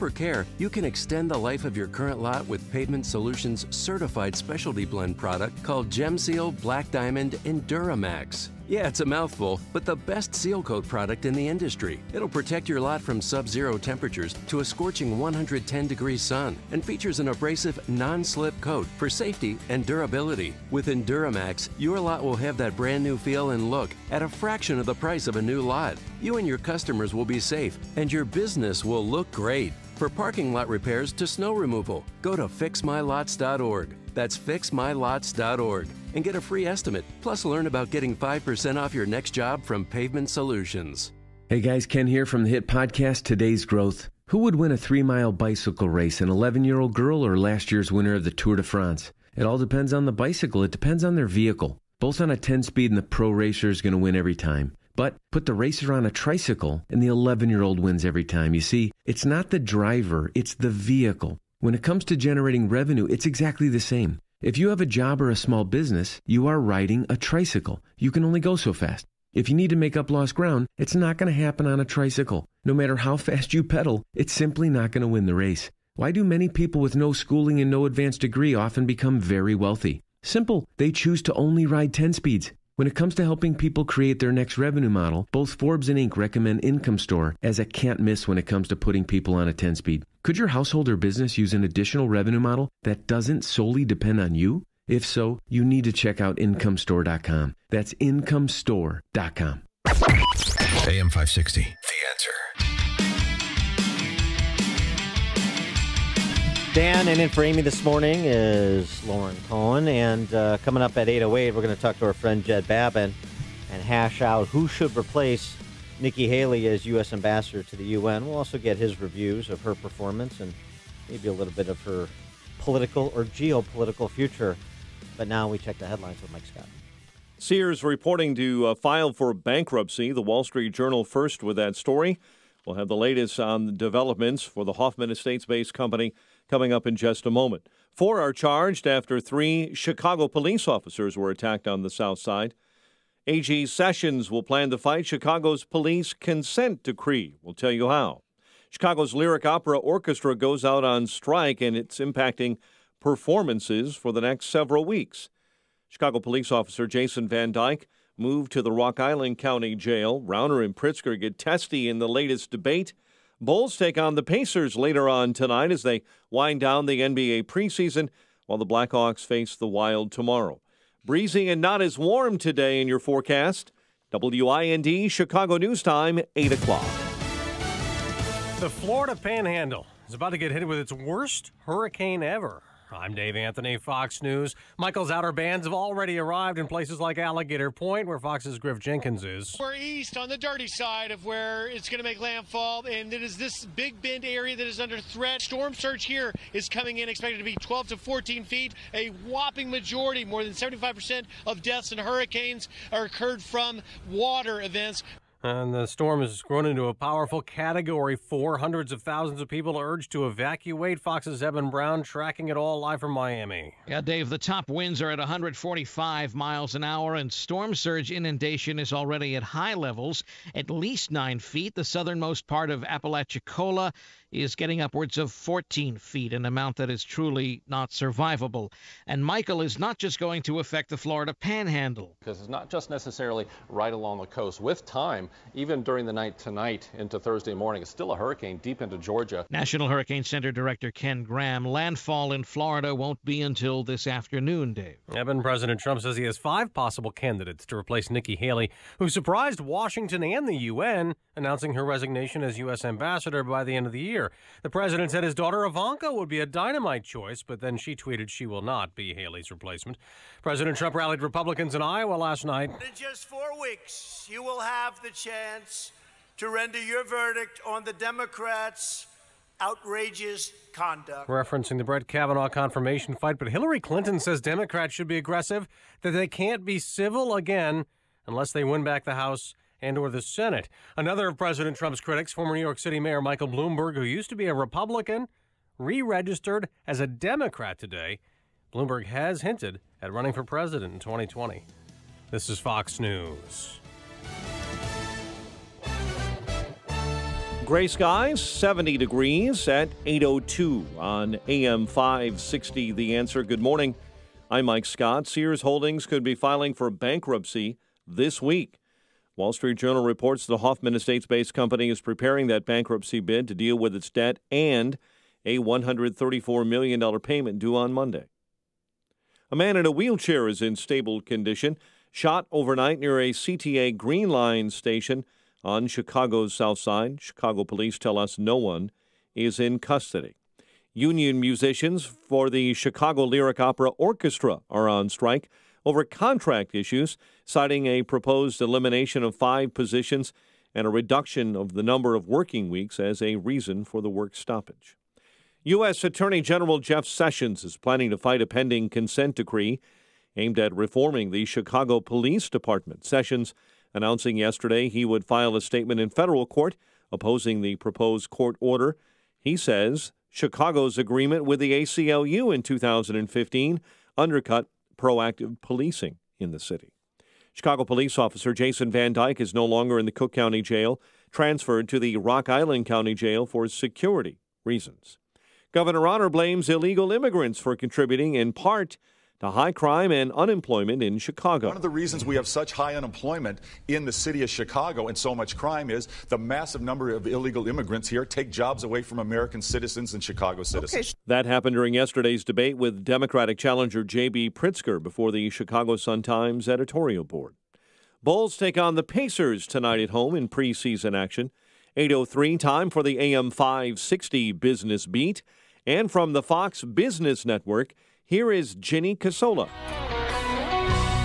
proper care, you can extend the life of your current lot with Pavement Solutions' certified specialty blend product called GemSeal Black Diamond Enduramax. Yeah, it's a mouthful, but the best seal coat product in the industry. It'll protect your lot from sub-zero temperatures to a scorching 110-degree sun and features an abrasive, non-slip coat for safety and durability. With Enduramax, your lot will have that brand new feel and look at a fraction of the price of a new lot. You and your customers will be safe, and your business will look great. For parking lot repairs to snow removal, go to fixmylots.org. That's fixmylots.org and get a free estimate. Plus, learn about getting 5% off your next job from Pavement Solutions. Hey guys, Ken here from the hit podcast Today's Growth. Who would win a 3-mile bicycle race, an 11-year-old girl or last year's winner of the Tour de France? It all depends on the bicycle. It depends on their vehicle. Both on a 10-speed and the pro racer is going to win every time. But put the racer on a tricycle and the 11-year-old wins every time. You see, it's not the driver, it's the vehicle. When it comes to generating revenue, it's exactly the same. If you have a job or a small business, you are riding a tricycle. You can only go so fast. If you need to make up lost ground, it's not going to happen on a tricycle. No matter how fast you pedal, it's simply not going to win the race. Why do many people with no schooling and no advanced degree often become very wealthy? Simple. They choose to only ride 10 speeds. When it comes to helping people create their next revenue model, both Forbes and Inc. recommend Income Store as a can't miss when it comes to putting people on a 10-speed. Could your household or business use an additional revenue model that doesn't solely depend on you? If so, you need to check out IncomeStore.com. That's IncomeStore.com. AM 560, The Answer. Dan, and in for Amy this morning is Lauren Cohen. And coming up at 8:08, we're going to talk to our friend Jed Babin and hash out who should replace Nikki Haley as U.S. Ambassador to the UN. We'll also get his reviews of her performance and maybe a little bit of her political or geopolitical future. But now we check the headlines with Mike Scott. Sears reporting to file for bankruptcy. The Wall Street Journal first with that story. We'll have the latest on the developments for the Hoffman Estates-based company coming up in just a moment. 4 are charged after 3 Chicago police officers were attacked on the South Side. AG Sessions will plan to fight Chicago's police consent decree. We'll tell you how. Chicago's Lyric Opera Orchestra goes out on strike, and it's impacting performances for the next several weeks. Chicago police officer Jason Van Dyke moved to the Rock Island County Jail. Rauner and Pritzker get testy in the latest debate. Bulls take on the Pacers later on tonight as they wind down the NBA preseason, while the Blackhawks face the Wild tomorrow. Breezy and not as warm today in your forecast. WIND Chicago News Time, 8 o'clock. The Florida Panhandle is about to get hit with its worst hurricane ever. I'm Dave Anthony, Fox News. Michael's outer bands have already arrived in places like Alligator Point, where Fox's Griff Jenkins is. We're east on the dirty side of where it's going to make landfall, and it is this Big Bend area that is under threat. Storm surge here is coming in, expected to be 12 to 14 feet. A whopping majority, more than 75% of deaths in hurricanes are occurred from water events. And the storm has grown into a powerful Category 4. Hundreds of thousands of people are urged to evacuate. Fox's Evan Brown tracking it all live from Miami. Yeah, Dave, the top winds are at 145 miles an hour, and storm surge inundation is already at high levels, at least 9 feet. The southernmost part of Apalachicola is getting upwards of 14 feet, an amount that is truly not survivable. And Michael is not just going to affect the Florida Panhandle. Because it's not just necessarily right along the coast. With time, even during the night tonight into Thursday morning, it's still a hurricane deep into Georgia. National Hurricane Center Director Ken Graham, landfall in Florida won't be until this afternoon, Dave. Evan, President Trump says he has 5 possible candidates to replace Nikki Haley, who surprised Washington and the UN, announcing her resignation as U.S. ambassador by the end of the year. The president said his daughter Ivanka would be a dynamite choice, but then she tweeted she will not be Haley's replacement. President Trump rallied Republicans in Iowa last night. In just 4 weeks, you will have the chance to render your verdict on the Democrats' outrageous conduct. Referencing the Brett Kavanaugh confirmation fight, but Hillary Clinton says Democrats should be aggressive, that they can't be civil again unless they win back the House and or the Senate. Another of President Trump's critics, former New York City Mayor Michael Bloomberg, who used to be a Republican, re-registered as a Democrat today. Bloomberg has hinted at running for president in 2020. This is Fox News. Gray skies, 70 degrees at 8:02 on AM 560. The Answer. Good morning. I'm Mike Scott. Sears Holdings could be filing for bankruptcy this week. Wall Street Journal reports the Hoffman Estates-based company is preparing that bankruptcy bid to deal with its debt and a $134 million payment due on Monday. A man in a wheelchair is in stable condition, shot overnight near a CTA Green Line station on Chicago's South Side. Chicago police tell us no one is in custody. Union musicians for the Chicago Lyric Opera Orchestra are on strike over contract issues, citing a proposed elimination of 5 positions and a reduction of the number of working weeks as a reason for the work stoppage. U.S. Attorney General Jeff Sessions is planning to fight a pending consent decree aimed at reforming the Chicago Police Department. Sessions announcing yesterday he would file a statement in federal court opposing the proposed court order. He says Chicago's agreement with the ACLU in 2015 undercut proactive policing in the city. Chicago police officer Jason Van Dyke is no longer in the Cook County Jail, transferred to the Rock Island County Jail for security reasons. Governor Onner blames illegal immigrants for contributing in part to high crime and unemployment in Chicago. One of the reasons we have such high unemployment in the city of Chicago and so much crime is the massive number of illegal immigrants here take jobs away from American citizens and Chicago citizens. Okay. That happened during yesterday's debate with Democratic challenger J.B. Pritzker before the Chicago Sun-Times editorial board. Bulls take on the Pacers tonight at home in preseason action. 8:03 time for the AM 560 Business Beat. And from the Fox Business Network, here is Ginny Casola.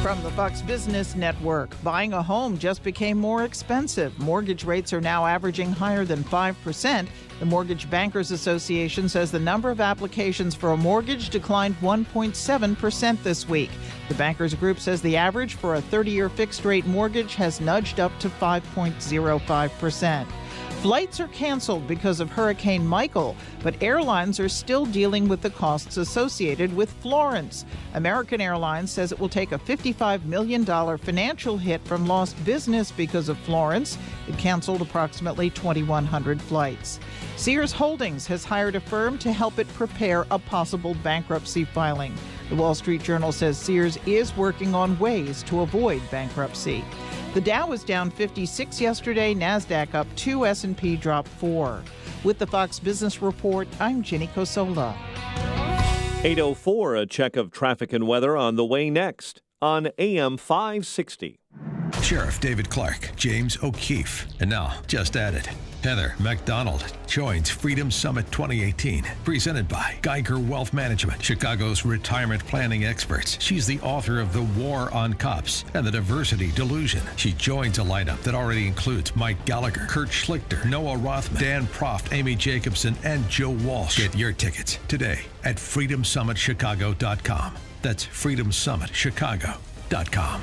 From the Fox Business Network, buying a home just became more expensive. Mortgage rates are now averaging higher than 5%. The Mortgage Bankers Association says the number of applications for a mortgage declined 1.7% this week. The Bankers Group says the average for a 30-year fixed-rate mortgage has nudged up to 5.05%. Flights are canceled because of Hurricane Michael, but airlines are still dealing with the costs associated with Florence. American Airlines says it will take a $55 million financial hit from lost business because of Florence. It canceled approximately 2,100 flights. Sears Holdings has hired a firm to help it prepare a possible bankruptcy filing. The Wall Street Journal says Sears is working on ways to avoid bankruptcy. The Dow was down 56 yesterday, NASDAQ up 2, S&P dropped 4. With the Fox Business Report, I'm Ginny Cosola. 8:04, a check of traffic and weather on the way next on AM 560. Sheriff David Clark, James O'Keefe, and now just added, Heather McDonald joins Freedom Summit 2018, presented by Geiger Wealth Management, Chicago's retirement planning experts. She's the author of The War on Cops and The Diversity Delusion. She joins a lineup that already includes Mike Gallagher, Kurt Schlichter, Noah Rothman, Dan Proft, Amy Jacobson, and Joe Walsh. Get your tickets today at freedomsummitchicago.com. That's freedomsummitchicago.com.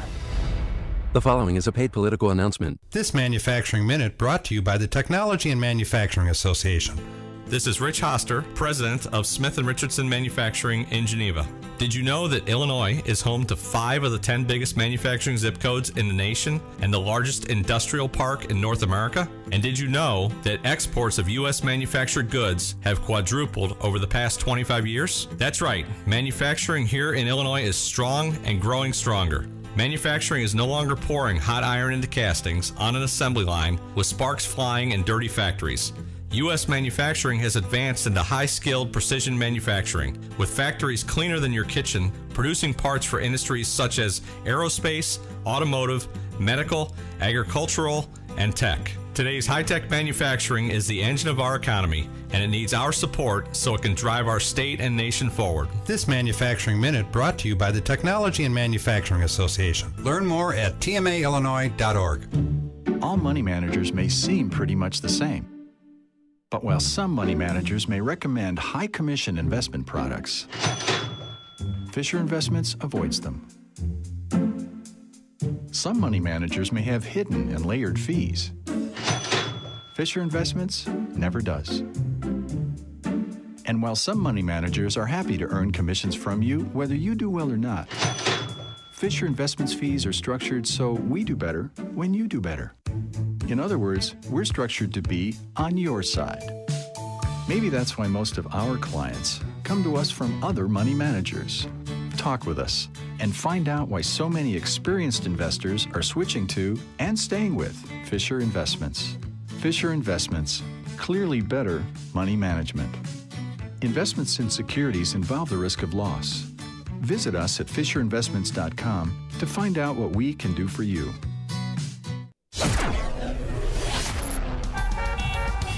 The following is a paid political announcement. This Manufacturing Minute brought to you by the Technology and Manufacturing Association. This is Rich Hoster, president of Smith & Richardson Manufacturing in Geneva. Did you know that Illinois is home to 5 of the 10 biggest manufacturing zip codes in the nation and the largest industrial park in North America? And did you know that exports of U.S. manufactured goods have quadrupled over the past 25 years? That's right. Manufacturing here in Illinois is strong and growing stronger. Manufacturing is no longer pouring hot iron into castings on an assembly line with sparks flying in dirty factories. U.S. manufacturing has advanced into high-skilled precision manufacturing, with factories cleaner than your kitchen, producing parts for industries such as aerospace, automotive, medical, agricultural, and tech. Today's high-tech manufacturing is the engine of our economy, and it needs our support so it can drive our state and nation forward. This Manufacturing Minute brought to you by the Technology and Manufacturing Association. Learn more at tmaillinois.org. All money managers may seem pretty much the same. But while some money managers may recommend high commission investment products, Fisher Investments avoids them. Some money managers may have hidden and layered fees. Fisher Investments never does. And while some money managers are happy to earn commissions from you, whether you do well or not, Fisher Investments fees are structured so we do better when you do better. In other words, we're structured to be on your side. Maybe that's why most of our clients come to us from other money managers. Talk with us and find out why so many experienced investors are switching to and staying with Fisher Investments. Fisher Investments, clearly better money management. Investments in securities involve the risk of loss. Visit us at FisherInvestments.com to find out what we can do for you.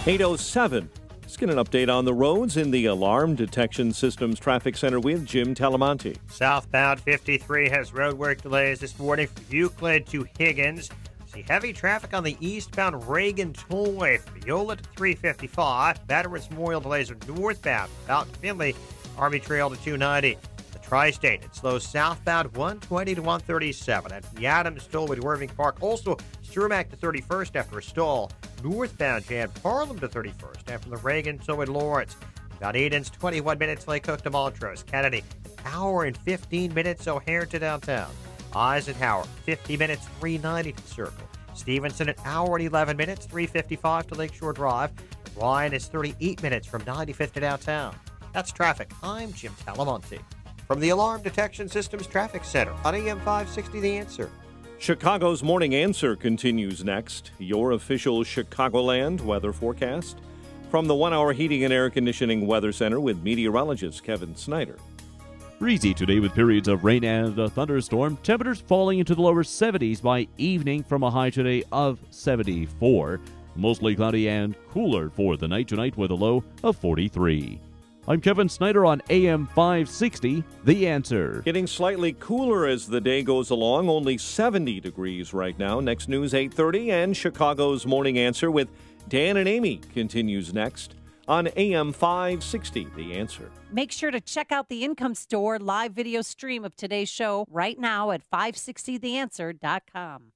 8:07. Let's get an update on the roads in the Alarm Detection Systems Traffic Center with Jim Talamonte. Southbound 53 has roadwork delays this morning from Euclid to Higgins. See heavy traffic on the eastbound Reagan Tollway from Viola to 355. Veterans Memorial delays are northbound out to Finley, Army Trail to 290. The Tri-State, it slows southbound 120 to 137. At the Adams Tollway to Irving Park, also Sturmack to 31st after a stall. Northbound Jan Harlem to 31st after the Reagan Tollway to Lawrence. About Eden's 21 minutes, Lake Cook to Montrose. Kennedy, an hour and 15 minutes, O'Hare to downtown. Eisenhower, 50 minutes, 390 to the Circle. Stevenson, an hour and 11 minutes, 355 to Lakeshore Drive. Ryan is 38 minutes from 95th to downtown. That's traffic. I'm Jim Talamonte. From the Alarm Detection Systems Traffic Center on AM 560 The Answer. Chicago's Morning Answer continues next. Your official Chicagoland weather forecast from the 1 Hour Heating and Air Conditioning Weather Center with meteorologist Kevin Snyder. Breezy today with periods of rain and a thunderstorm. Temperatures falling into the lower 70s by evening from a high today of 74. Mostly cloudy and cooler for the night tonight with a low of 43. I'm Kevin Snyder on AM 560, The Answer. Getting slightly cooler as the day goes along, only 70 degrees right now. Next news, 8:30, and Chicago's Morning Answer with Dan and Amy continues next on AM 560, The Answer. Make sure to check out the Income Store live video stream of today's show right now at 560theanswer.com.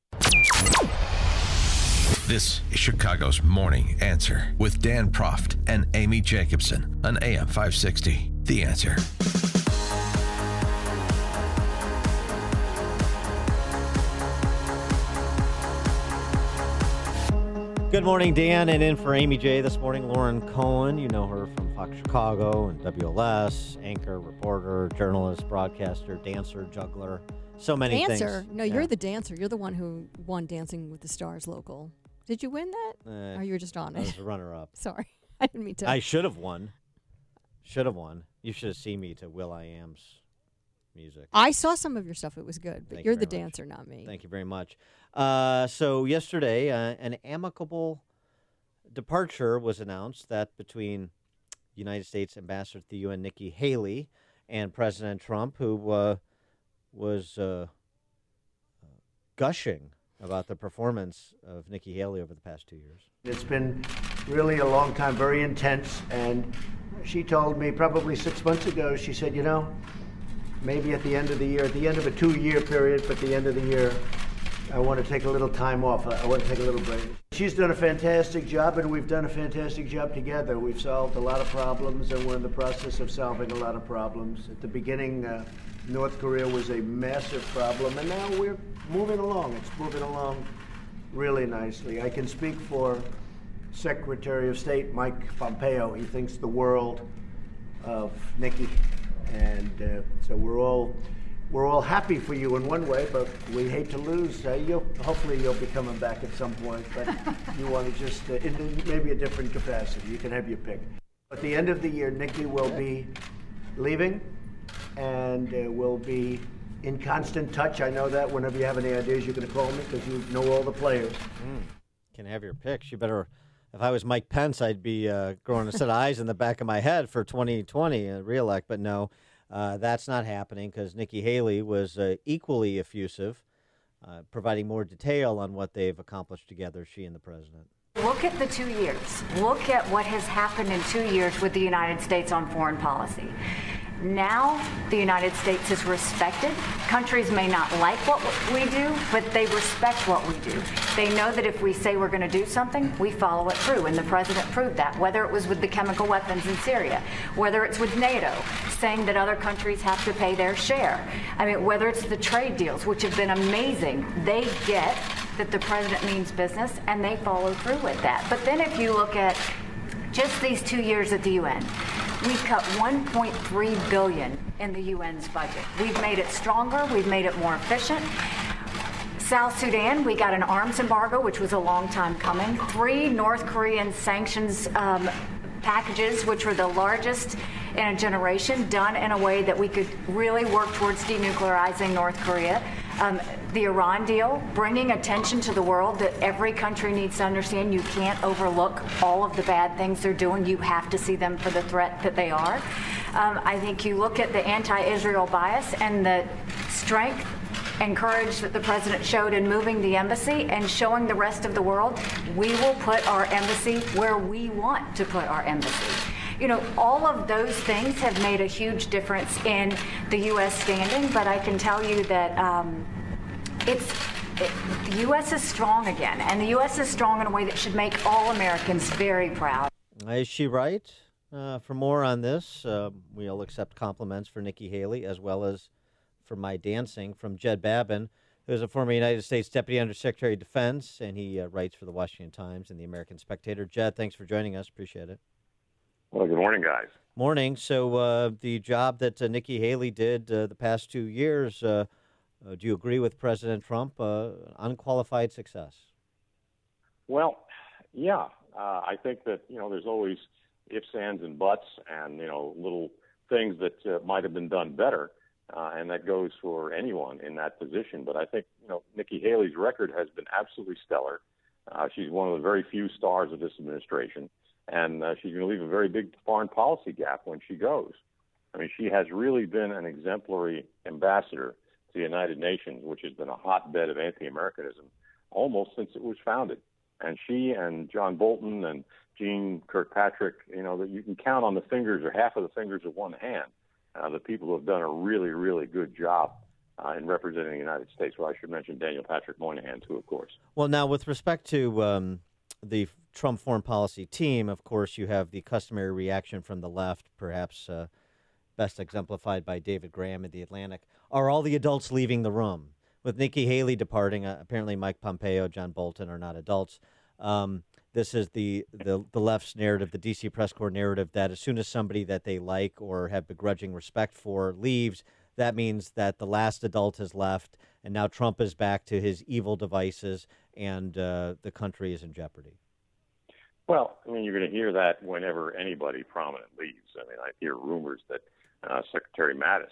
This is Chicago's Morning Answer with Dan Proft and Amy Jacobson on AM 560. The Answer. Good morning, Dan, and in for Amy J. this morning, Lauren Cohen. You know her from Fox Chicago and WLS, anchor, reporter, journalist, broadcaster, dancer, juggler, so many things. Dancer? No, you're the dancer. You're the one who won Dancing with the Stars local. Did you win that? Or you were just on it? I was a runner-up. Sorry. I didn't mean to. I should have won. You should have seen me to Will.i.am's music. I saw some of your stuff. It was good. But you're the dancer, not me. Thank you very much. So yesterday, an amicable departure was announced that between United States Ambassador to the UN, Nikki Haley, and President Trump, who was gushing about the performance of Nikki Haley over the past 2 years. It's been really a long time, very intense, and she told me probably 6 months ago, she said, you know, maybe at the end of the year, at the end of a 2-year period, but at the end of the year, I want to take a little time off. I want to take a little break. She's done a fantastic job, and we've done a fantastic job together. We've solved a lot of problems, and we're in the process of solving a lot of problems. At the beginning, North Korea was a massive problem, and now we're moving along. It's moving along really nicely. I can speak for Secretary of State Mike Pompeo. He thinks the world of Nikki, and so we're all happy for you in one way, but we hate to lose. Hopefully you'll be coming back at some point, but you want to just in maybe a different capacity. You can have your pick. At the end of the year, Nikki will be leaving, and we'll be in constant touch. I know that whenever you have any ideas, you're going to call me because you know all the players. Can have your picks. You better. If I was Mike Pence, I'd be growing a set of eyes in the back of my head for 2020 reelect. But no, that's not happening because Nikki Haley was equally effusive, providing more detail on what they've accomplished together, she and the president. Look at the 2 years. Look at what has happened in 2 years with the United States on foreign policy. Now the United States is respected. Countries may not like what we do, but they respect what we do. They know that if we say we're going to do something, we follow it through, and the president proved that, whether it was with the chemical weapons in Syria, whether it's with NATO, saying that other countries have to pay their share. I mean, whether it's the trade deals, which have been amazing. They get that the president means business, and they follow through with that. But then if you look at just these 2 years at the UN, we've cut $1.3 billion in the UN's budget. We've made it stronger. We've made it more efficient. South Sudan, we got an arms embargo, which was a long time coming. 3 North Korean sanctions packages, which were the largest in a generation, done in a way that we could really work towards denuclearizing North Korea. The Iran deal, bringing attention to the world that every country needs to understand you can't overlook all of the bad things they're doing. You have to see them for the threat that they are. I think you look at the anti-Israel bias and the strength and courage that the president showed in moving the embassy and showing the rest of the world, we will put our embassy where we want to put our embassy. You know, all of those things have made a huge difference in the U.S. standing, but I can tell you that the U.S. is strong again, and the U.S. is strong in a way that should make all Americans very proud. Is she right? For more on this, we'll accept compliments for Nikki Haley as well as for my dancing from Jed Babin, who is a former United States Deputy Undersecretary of Defense, and he writes for the Washington Times and the American Spectator. Jed, thanks for joining us. Appreciate it. Well, good morning, guys. Morning. So the job that Nikki Haley did the past 2 years, do you agree with President Trump? Unqualified success? Well, yeah. I think that, there's always ifs, ands, and buts and, little things that might have been done better. And that goes for anyone in that position. But I think, Nikki Haley's record has been absolutely stellar. She's one of the very few stars of this administration. And she's going to leave a very big foreign policy gap when she goes. I mean, she has really been an exemplary ambassador to the United Nations, which has been a hotbed of anti-Americanism almost since it was founded. And she and John Bolton and Jeane Kirkpatrick, that you can count on the fingers or half of the fingers of one hand, the people who have done a really, really good job in representing the United States. Well, I should mention Daniel Patrick Moynihan, too, of course. Well, now, with respect to the Trump foreign policy team, of course, you have the customary reaction from the left, perhaps best exemplified by David Graham in The Atlantic. Are all the adults leaving the room? With Nikki Haley departing, apparently Mike Pompeo, John Bolton are not adults. This is the left's narrative, the D.C. press corps narrative, that as soon as somebody that they like or have begrudging respect for leaves, that means that the last adult has left, and now Trump is back to his evil devices, and the country is in jeopardy. Well, I mean, you're going to hear that whenever anybody prominent leaves. I mean, I hear rumors that Secretary Mattis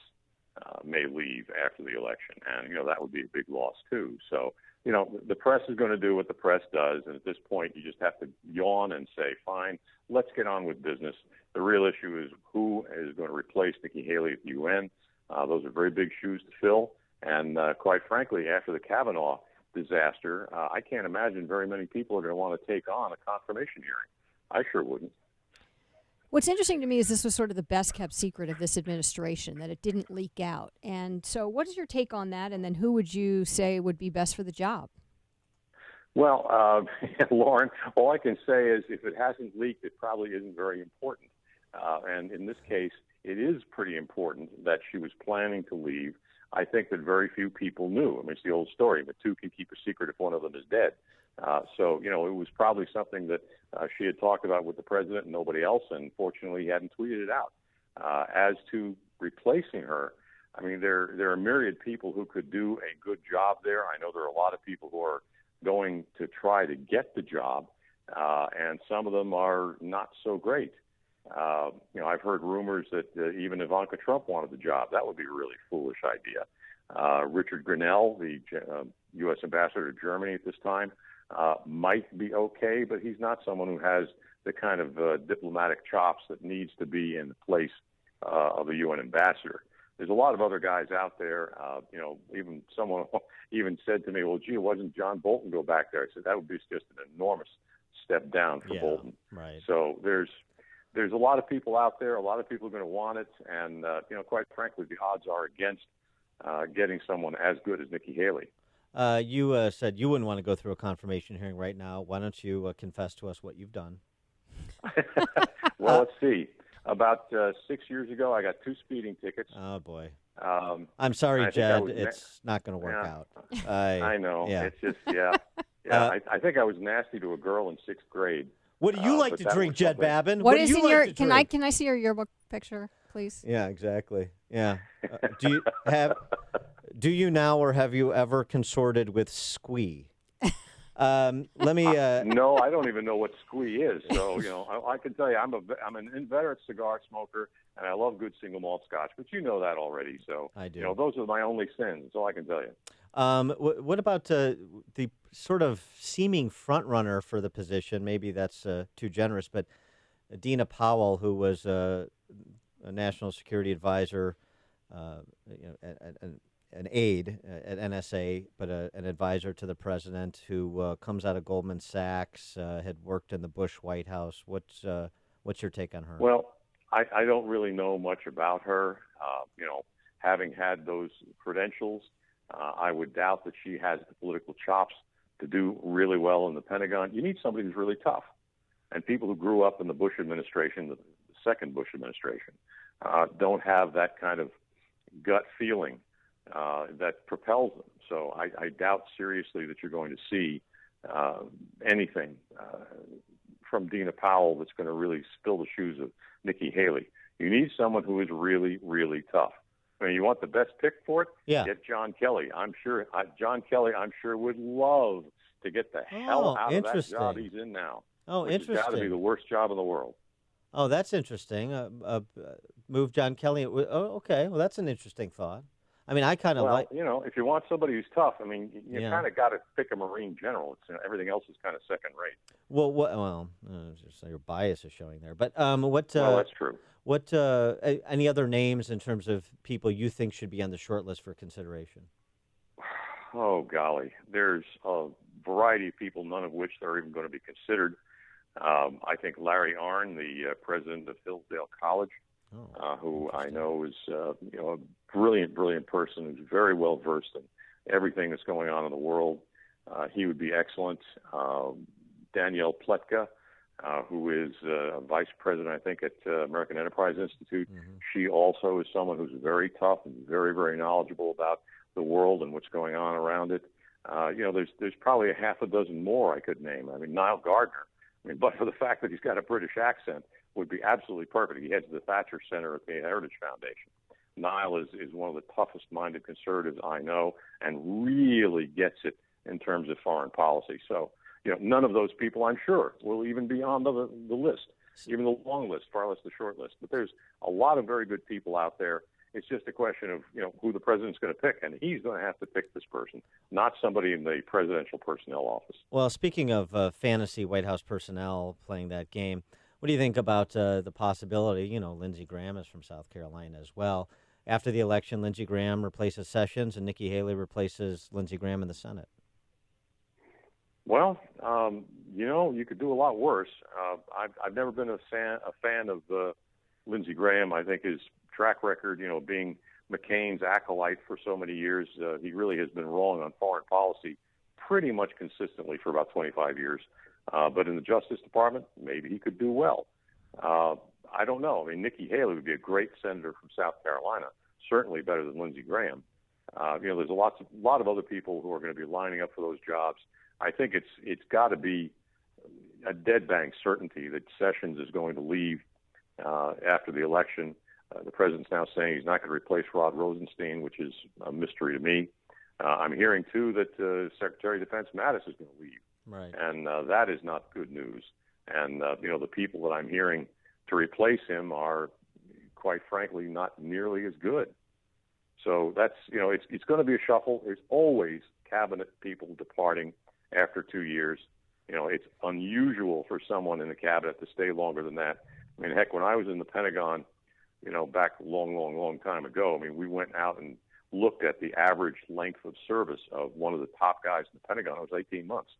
may leave after the election, and, that would be a big loss, too. So, the press is going to do what the press does, and at this point, you just have to yawn and say, fine, let's get on with business. The real issue is who is going to replace Nikki Haley at the UN. Those are very big shoes to fill, and quite frankly, after the Kavanaugh disaster, I can't imagine very many people are going to want to take on a confirmation hearing. I sure wouldn't. What's interesting to me is this was sort of the best-kept secret of this administration, that it didn't leak out. And so what is your take on that, and then who would you say would be best for the job? Well, Lauren, all I can say is if it hasn't leaked, it probably isn't very important. And in this case, it is pretty important that she was planning to leave. I think that very few people knew. I mean, it's the old story, but two can keep a secret if one of them is dead. So, it was probably something that she had talked about with the president and nobody else, and fortunately he hadn't tweeted it out. As to replacing her, I mean, there are myriad people who could do a good job there. I know there are a lot of people who are going to try to get the job, and some of them are not so great. I've heard rumors that even Ivanka Trump wanted the job. That would be a really foolish idea. Richard Grenell, the U.S. ambassador to Germany at this time, might be okay, but he's not someone who has the kind of diplomatic chops that needs to be in the place of a UN ambassador. There's a lot of other guys out there. Even someone even said to me, well, gee, wasn't John Bolton go back there? I said, that would be just an enormous step down for Bolton. Right. So there's a lot of people out there. A lot of people are going to want it. And, quite frankly, the odds are against getting someone as good as Nikki Haley. You said you wouldn't want to go through a confirmation hearing right now. Why don't you confess to us what you've done? Well, let's see. About 6 years ago, I got 2 speeding tickets. Oh, boy. I'm sorry, Jed. It's not going to work out. I know. Yeah. It's just, I think I was nasty to a girl in 6th grade. What do you like to drink, Jed Babin? What is in your? Can I see your yearbook picture, please? Yeah, exactly. Yeah. Do you now, or have you ever consorted with Squee? Let me. No, I don't even know what Squee is. So I can tell you, I'm an inveterate cigar smoker, and I love good single malt Scotch. But you know that already. So I do. Those are my only sins. That's all I can tell you. What about the sort of seeming front runner for the position? Maybe that's too generous, but Dina Powell, who was a national security advisor, an aide at NSA, but an advisor to the president, who comes out of Goldman Sachs, had worked in the Bush White House. What's your take on her? Well, I don't really know much about her. Having had those credentials, I would doubt that she has the political chops to do really well in the Pentagon. You need somebody who's really tough. And people who grew up in the Bush administration, the second Bush administration, don't have that kind of gut feeling that propels them. So I doubt seriously that you're going to see anything from Dina Powell that's going to really spill the shoes of Nikki Haley. You need someone who is really, really tough. I mean, you want the best pick for it? Yeah. Get John Kelly. John Kelly, I'm sure, would love to get the hell out of that job he's in now. Oh, interesting. It's got to be the worst job in the world. Oh, that's interesting. Move John Kelly. Oh, okay. Well, that's an interesting thought. I mean, I kind of like. If you want somebody who's tough, I mean, you kind of got to pick a Marine general. It's, everything else is kind of second rate. Well, just your bias is showing there. But what? Well, that's true. What? Any other names in terms of people you think should be on the short list for consideration? Oh, golly. There's a variety of people, none of which are even going to be considered. I think Larry Arnn, the president of Hillsdale College, who I know is a brilliant, brilliant person who's very well versed in everything that's going on in the world. He would be excellent. Danielle Pletka, who is vice president, I think, at American Enterprise Institute. Mm-hmm. She also is someone who's very tough and very, very knowledgeable about the world and what's going on around it. There's probably a half a dozen more I could name. I mean, Niall Gardner. But for the fact that he's got a British accent, would be absolutely perfect. He heads the Thatcher Center at the Heritage Foundation. Niall is one of the toughest-minded conservatives I know, and really gets it in terms of foreign policy. So, none of those people, I'm sure, will even be on the list, even the long list, far less the short list. But there's a lot of very good people out there. It's just a question of, who the president's going to pick, and he's going to have to pick this person, not somebody in the presidential personnel office. Well, speaking of fantasy White House personnel playing that game, what do you think about the possibility, Lindsey Graham is from South Carolina as well. After the election, Lindsey Graham replaces Sessions, and Nikki Haley replaces Lindsey Graham in the Senate. Well, you could do a lot worse. I've never been a fan of Lindsey Graham. I think his track record, being McCain's acolyte for so many years, he really has been wrong on foreign policy pretty much consistently for about 25 years. But in the Justice Department, maybe he could do well. I don't know. I mean, Nikki Haley would be a great senator from South Carolina, certainly better than Lindsey Graham. There's a lot of other people who are going to be lining up for those jobs. I think it's got to be a dead bang certainty that Sessions is going to leave after the election. The president's now saying he's not going to replace Rod Rosenstein, which is a mystery to me. I'm hearing, too, that Secretary of Defense Mattis is going to leave. Right. And that is not good news. And, the people that I'm hearing to replace him are, quite frankly, not nearly as good. So that's, it's going to be a shuffle. There's always cabinet people departing after 2 years. It's unusual for someone in the cabinet to stay longer than that. I mean, heck, when I was in the Pentagon, back a long, long, long time ago, we went out and looked at the average length of service of one of the top guys in the Pentagon. It was 18 months.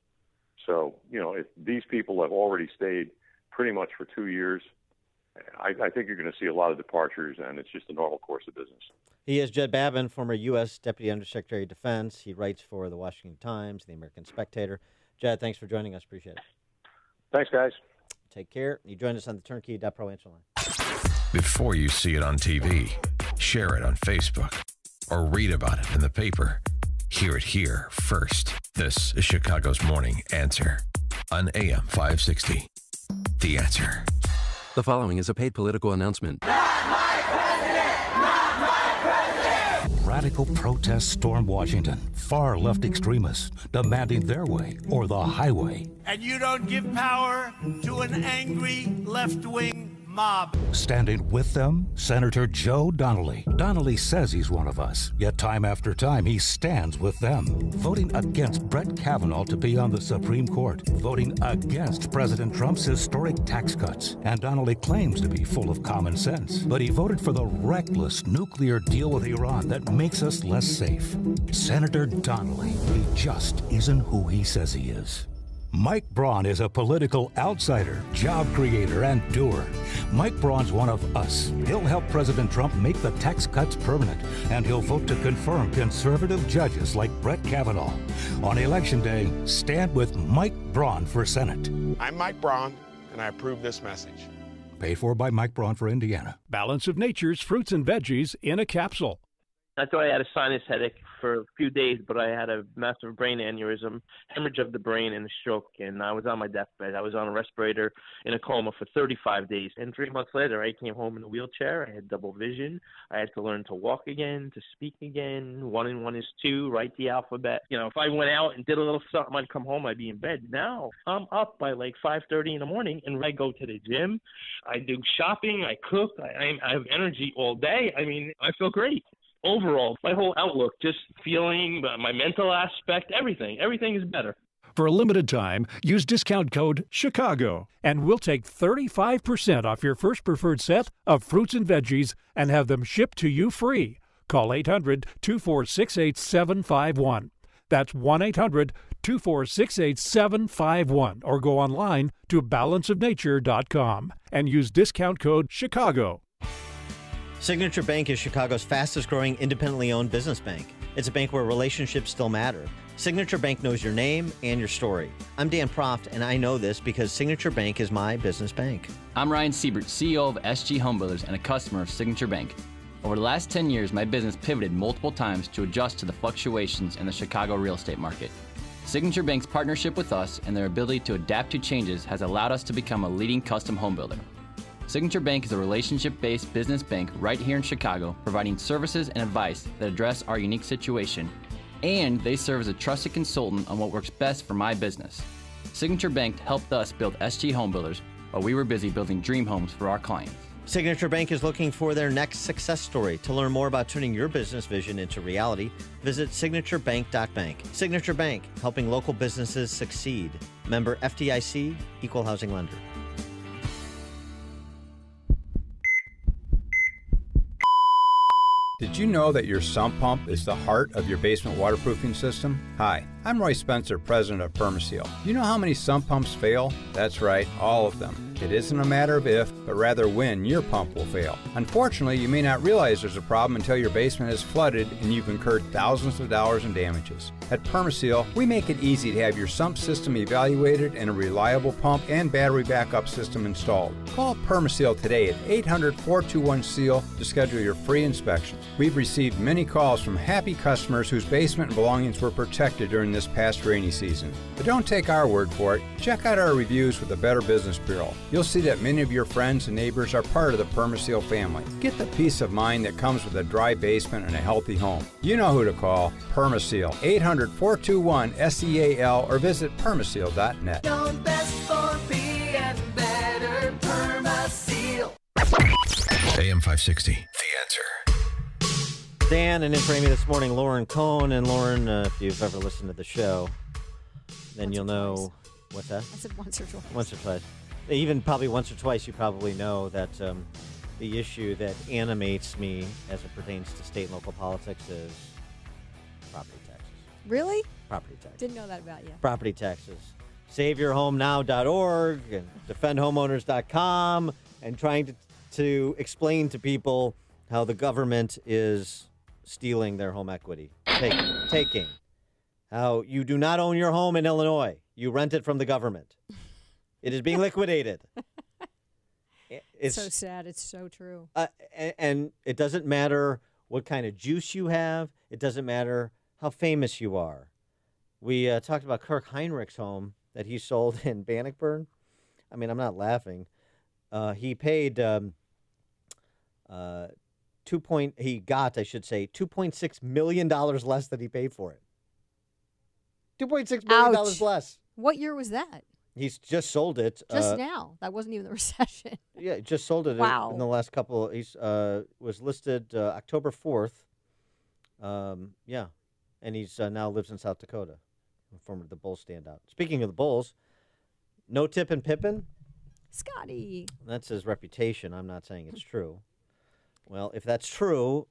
So, if these people have already stayed pretty much for 2 years, I think you're going to see a lot of departures, and it's just a normal course of business. He is Jed Babin, former U.S. Deputy Undersecretary of Defense. He writes for the Washington Times, the American Spectator. Jed, thanks for joining us. Appreciate it. Thanks, guys. Take care. You joined us on the Turnkey.Pro answer line. Before you see it on TV, share it on Facebook, or read about it in the paper, hear it here first. This is Chicago's Morning Answer on AM 560. The Answer. The following is a paid political announcement. Radical protests storm Washington. Far left extremists demanding their way or the highway. And you don't give power to an angry left-wing mob. Standing with them, Senator Joe Donnelly. Donnelly says he's one of us, yet time after time he stands with them. Voting against Brett Kavanaugh to be on the Supreme Court. Voting against President Trump's historic tax cuts. And Donnelly claims to be full of common sense. But he voted for the reckless nuclear deal with Iran that makes us less safe. Senator Donnelly, he just isn't who he says he is. Mike Braun is a political outsider, job creator, and doer. Mike Braun's one of us. He'll help President Trump make the tax cuts permanent, and he'll vote to confirm conservative judges like Brett Kavanaugh. On Election Day, stand with Mike Braun for Senate. I'm Mike Braun, and I approve this message. Paid for by Mike Braun for Indiana. Balance of Nature's fruits and veggies in a capsule. I thought I had a sinus headache for a few days, but I had a massive brain aneurysm, hemorrhage of the brain, and a stroke. And I was on my deathbed. I was on a respirator in a coma for 35 days. And 3 months later, I came home in a wheelchair. I had double vision. I had to learn to walk again, to speak again. 1 and 1 is 2, write the alphabet. You know, if I went out and did a little something, I'd come home, I'd be in bed. Now I'm up by like 5:30 in the morning, and I go to the gym. I do shopping. I cook. I have energy all day. I mean, I feel great. Overall, my whole outlook, just feeling, my mental aspect, everything is better. For a limited time, use discount code CHICAGO, and we'll take 35% off your first preferred set of fruits and veggies and have them shipped to you free. Call 800-246-8751. That's 1-800-246-8751, or go online to balanceofnature.com and use discount code CHICAGO. Signature Bank is Chicago's fastest growing independently owned business bank. It's a bank where relationships still matter. Signature Bank knows your name and your story. I'm Dan Proft, and I know this because Signature Bank is my business bank. I'm Ryan Siebert, CEO of SG Home Builders and a customer of Signature Bank. Over the last 10 years, my business pivoted multiple times to adjust to the fluctuations in the Chicago real estate market. Signature Bank's partnership with us and their ability to adapt to changes has allowed us to become a leading custom home builder. Signature Bank is a relationship-based business bank right here in Chicago, providing services and advice that address our unique situation. And they serve as a trusted consultant on what works best for my business. Signature Bank helped us build SG Home Builders while we were busy building dream homes for our clients. Signature Bank is looking for their next success story. To learn more about turning your business vision into reality, visit signaturebank.bank. Signature Bank, helping local businesses succeed. Member FDIC, Equal Housing Lender. Did you know that your sump pump is the heart of your basement waterproofing system? Hi, I'm Roy Spencer, president of Permaseal. Do you know how many sump pumps fail? That's right, all of them. It isn't a matter of if, but rather when your pump will fail. Unfortunately, you may not realize there's a problem until your basement is flooded and you've incurred thousands of dollars in damages. At Permaseal, we make it easy to have your sump system evaluated and a reliable pump and battery backup system installed. Call Permaseal today at 800-421-SEAL to schedule your free inspection. We've received many calls from happy customers whose basement and belongings were protected during this past rainy season. But don't take our word for it. Check out our reviews with the Better Business Bureau. You'll see that many of your friends and neighbors are part of the Permaseal family. Get the peace of mind that comes with a dry basement and a healthy home. You know who to call. Permaseal. 800-421-SEAL or visit permaseal.net. Don't best for being better, Permaseal. AM 560, The Answer. Dan, and in for Amy this morning, Lauren Cohn. And Lauren, if you've ever listened to the show, then you'll know. What's that? I said once or twice. Once or twice. Even probably once or twice, you probably know that the issue that animates me as it pertains to state and local politics is property taxes. Really? Property taxes. Didn't know that about you. Property taxes. SaveYourHomeNow.org and DefendHomeowners.com, and trying to explain to people how the government is stealing their home equity. Taking. How you do not own your home in Illinois. You rent it from the government. It is being liquidated. It's so sad. It's so true. And it doesn't matter what kind of juice you have. It doesn't matter how famous you are. We talked about Kirk Heinrich's home that he sold in Bannockburn. I mean, I'm not laughing. He paid $2.6 million less than he paid for it. $2.6 million less. What year was that? He's just sold it. Just now. That wasn't even the recession. Yeah, just sold it Wow. in the last couple. He's was listed October 4th. Yeah, and he's now lives in South Dakota, former the Bulls standout. Speaking of the Bulls, no Tippin Pippin. Scotty. That's his reputation. I'm not saying it's true. Well, if that's true,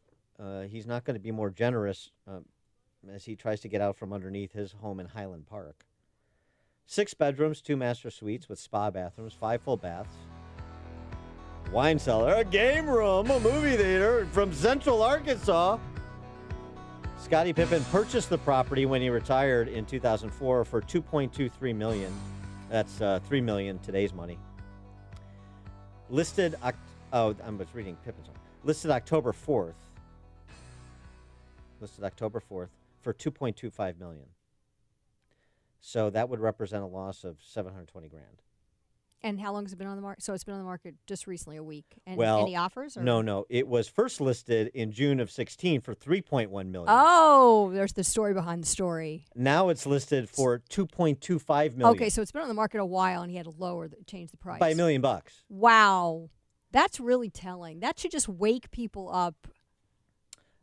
he's not going to be more generous as he tries to get out from underneath his home in Highland Park. 6 bedrooms, 2 master suites with spa bathrooms, 5 full baths, wine cellar, a game room, a movie theater from Central Arkansas. Scottie Pippen purchased the property when he retired in 2004 for $2.23 million. That's $3 million today's money. Listed, I was reading Pippen's one. Listed October 4th. Listed October 4th for $2.25 million. So that would represent a loss of $720,000. And how long has it been on the market? So it's been on the market just recently, a week. And Well, any offers? Or? No. It was first listed in June of 16 for $3.1 million. Oh, there's the story behind the story. Now it's listed for $2.25 million. Okay, so it's been on the market a while, and he had to change the price by $1 million. Wow, that's really telling. That should just wake people up.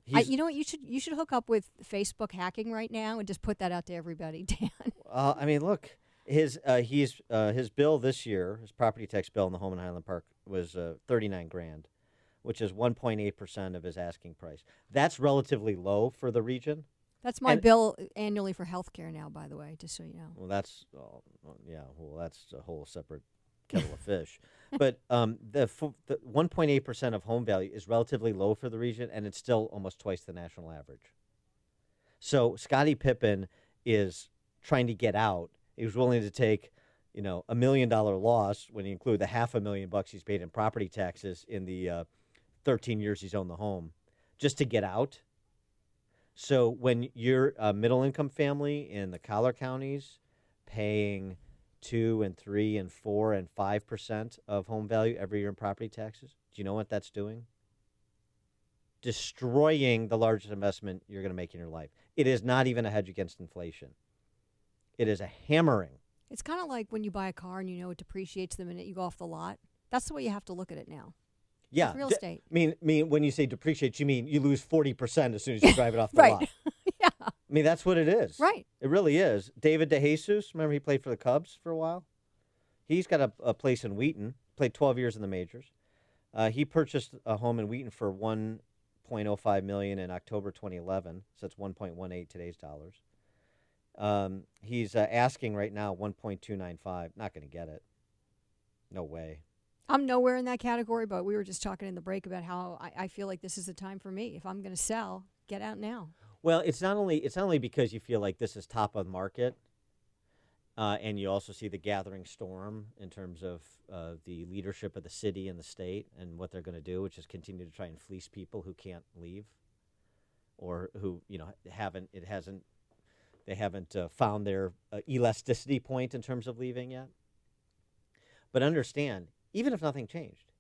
You know what? You should hook up with Facebook hacking right now and just put that out to everybody, Dan. I mean, look, his bill this year, his property tax bill in the home in Highland Park was $39,000, which is 1.8% of his asking price. That's relatively low for the region. That's my bill annually for health care now, by the way, just so you know. Well, that's a whole separate kettle of fish. But the 1.8% of home value is relatively low for the region, and it's still almost twice the national average. So Scottie Pippen is trying to get out. He was willing to take, $1 million loss when you include the $500,000 he's paid in property taxes in the 13 years he's owned the home, just to get out. So when you're a middle-income family in the collar counties paying 2 and 3 and 4 and 5% of home value every year in property taxes, do you know what that's doing? Destroying the largest investment you're going to make in your life. It is not even a hedge against inflation. It is a hammering. It's kind of like when you buy a car and it depreciates the minute you go off the lot. That's the way you have to look at it now. Yeah. With real estate. I mean, when you say depreciate, you mean you lose 40% as soon as you drive it off the right. lot. Yeah. I mean, that's what it is. Right. It really is. David DeJesus, remember he played for the Cubs for a while? He's got a place in Wheaton, played 12 years in the majors. He purchased a home in Wheaton for $1.05 million in October 2011, so that's 1.18 today's dollars. He's asking right now $1.295. Not going to get it. No way. I'm nowhere in that category, but we were just talking in the break about how I feel like this is the time for me. If I'm going to sell, get out now. Well, it's not only because you feel like this is top of the market, and you also see the gathering storm in terms of the leadership of the city and the state and what they're going to do, which is continue to try and fleece people who can't leave, or who haven't found their elasticity point in terms of leaving yet. But understand, even if nothing changed,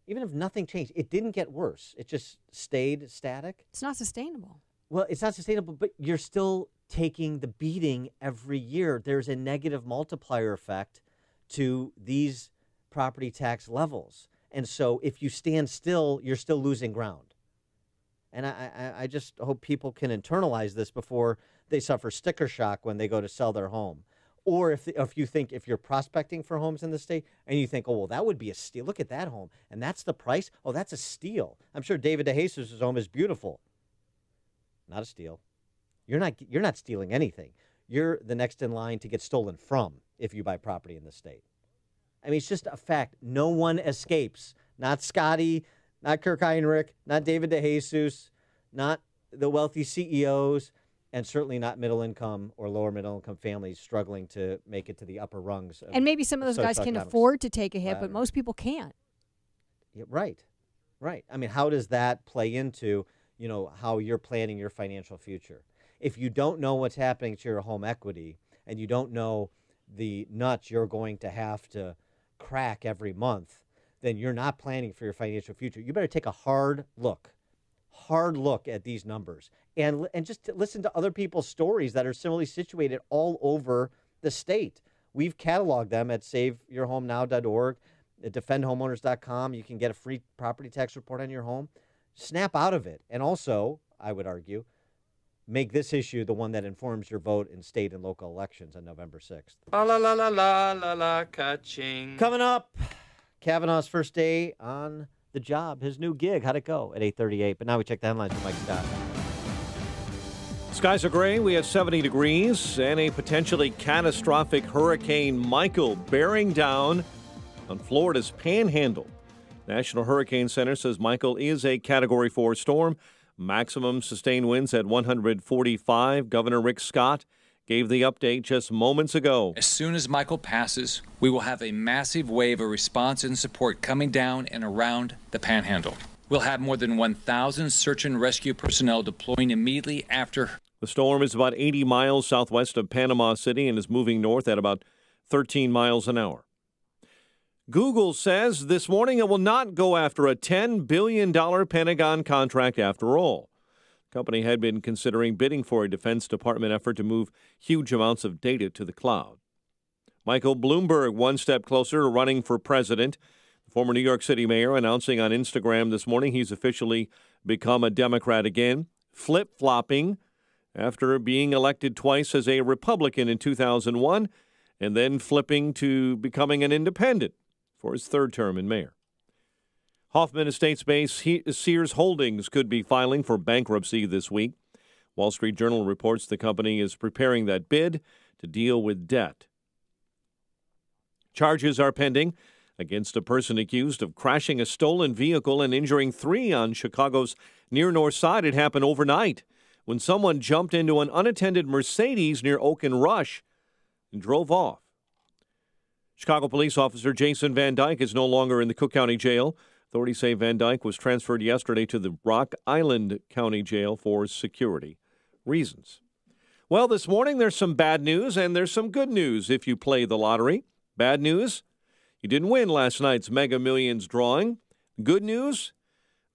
it didn't get worse. It just stayed static. It's not sustainable. Well, it's not sustainable, but you're still taking the beating every year. There's a negative multiplier effect to these property tax levels. And so if you stand still, you're still losing ground. And I just hope people can internalize this before they suffer sticker shock when they go to sell their home. Or if you're prospecting for homes in the state and you think, oh, well, that would be a steal. Look at that home. And that's the price. Oh, that's a steal. I'm sure David DeJesus' home is beautiful. Not a steal. You're not stealing anything. You're the next in line to get stolen from if you buy property in the state. I mean, it's just a fact. No one escapes. Not Scotty, not Kirk Heinrich, not David DeJesus, not the wealthy CEOs, and certainly not middle income or lower middle income families struggling to make it to the upper rungs. And maybe some of those guys can afford to take a hit, but most people can't. Yeah, right. I mean, how does that play into, how you're planning your financial future? If you don't know what's happening to your home equity and you don't know the nuts you're going to have to crack every month, then you're not planning for your financial future. You better take a hard look at these numbers and just listen to other people's stories that are similarly situated all over the state. We've cataloged them at SaveYourHomeNow.org, at DefendHomeowners.com. You can get a free property tax report on your home. Snap out of it. And also, I would argue, make this issue the one that informs your vote in state and local elections on November 6th. La la la la la la la ka-ching. Coming up, Kavanaugh's first day on the job, his new gig. How'd it go at 8:38? But now we check the headlines with Mike Scott. Skies are gray. We have 70 degrees and a potentially catastrophic Hurricane Michael bearing down on Florida's Panhandle. National Hurricane Center says Michael is a Category 4 storm. Maximum sustained winds at 145. Governor Rick Scott gave the update just moments ago. As soon as Michael passes, we will have a massive wave of response and support coming down and around the Panhandle. We'll have more than 1,000 search and rescue personnel deploying immediately after. The storm is about 80 miles southwest of Panama City and is moving north at about 13 miles an hour. Google says this morning it will not go after a $10 billion Pentagon contract after all. The company had been considering bidding for a Defense Department effort to move huge amounts of data to the cloud. Michael Bloomberg, one step closer to running for president. The former New York City mayor announcing on Instagram this morning he's officially become a Democrat again, flip-flopping after being elected twice as a Republican in 2001 and then flipping to becoming an independent for his third term in mayor. Hoffman Estates-based Sears Holdings could be filing for bankruptcy this week. Wall Street Journal reports the company is preparing that bid to deal with debt. Charges are pending against a person accused of crashing a stolen vehicle and injuring 3 on Chicago's near North Side. It happened overnight when someone jumped into an unattended Mercedes near Oak and Rush and drove off. Chicago police officer Jason Van Dyke is no longer in the Cook County Jail. Authorities say Van Dyke was transferred yesterday to the Rock Island County Jail for security reasons. Well, this morning there's some bad news and there's some good news if you play the lottery. Bad news, you didn't win last night's Mega Millions drawing. Good news,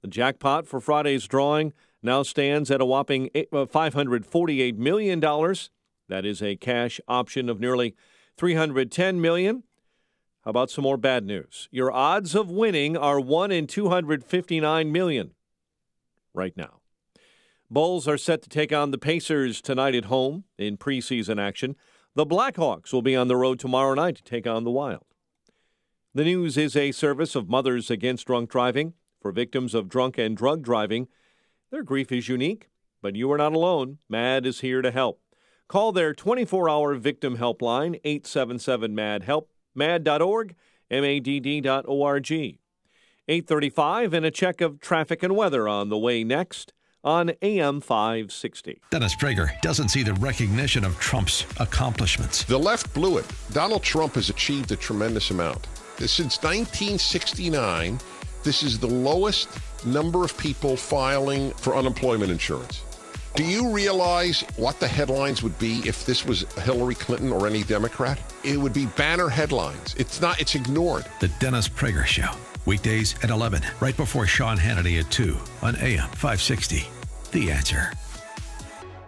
the jackpot for Friday's drawing now stands at a whopping $548 million. That is a cash option of nearly $310 million. How about some more bad news? Your odds of winning are 1 in 259 million right now. Bulls are set to take on the Pacers tonight at home in preseason action. The Blackhawks will be on the road tomorrow night to take on the Wild. The news is a service of Mothers Against Drunk Driving. For victims of drunk and drug driving, their grief is unique, but you are not alone. MAD is here to help. Call their 24-hour victim helpline, 877-MAD-HELP, mad.org, madd.org. 8:35 and a check of traffic and weather on the way next on AM 560. Dennis Prager doesn't see the recognition of Trump's accomplishments. The left blew it. Donald Trump has achieved a tremendous amount. Since 1969, this is the lowest number of people filing for unemployment insurance. Do you realize what the headlines would be if this was Hillary Clinton or any Democrat? It would be banner headlines. It's ignored. The Dennis Prager Show. Weekdays at 11, right before Sean Hannity at 2 on AM 560. The Answer.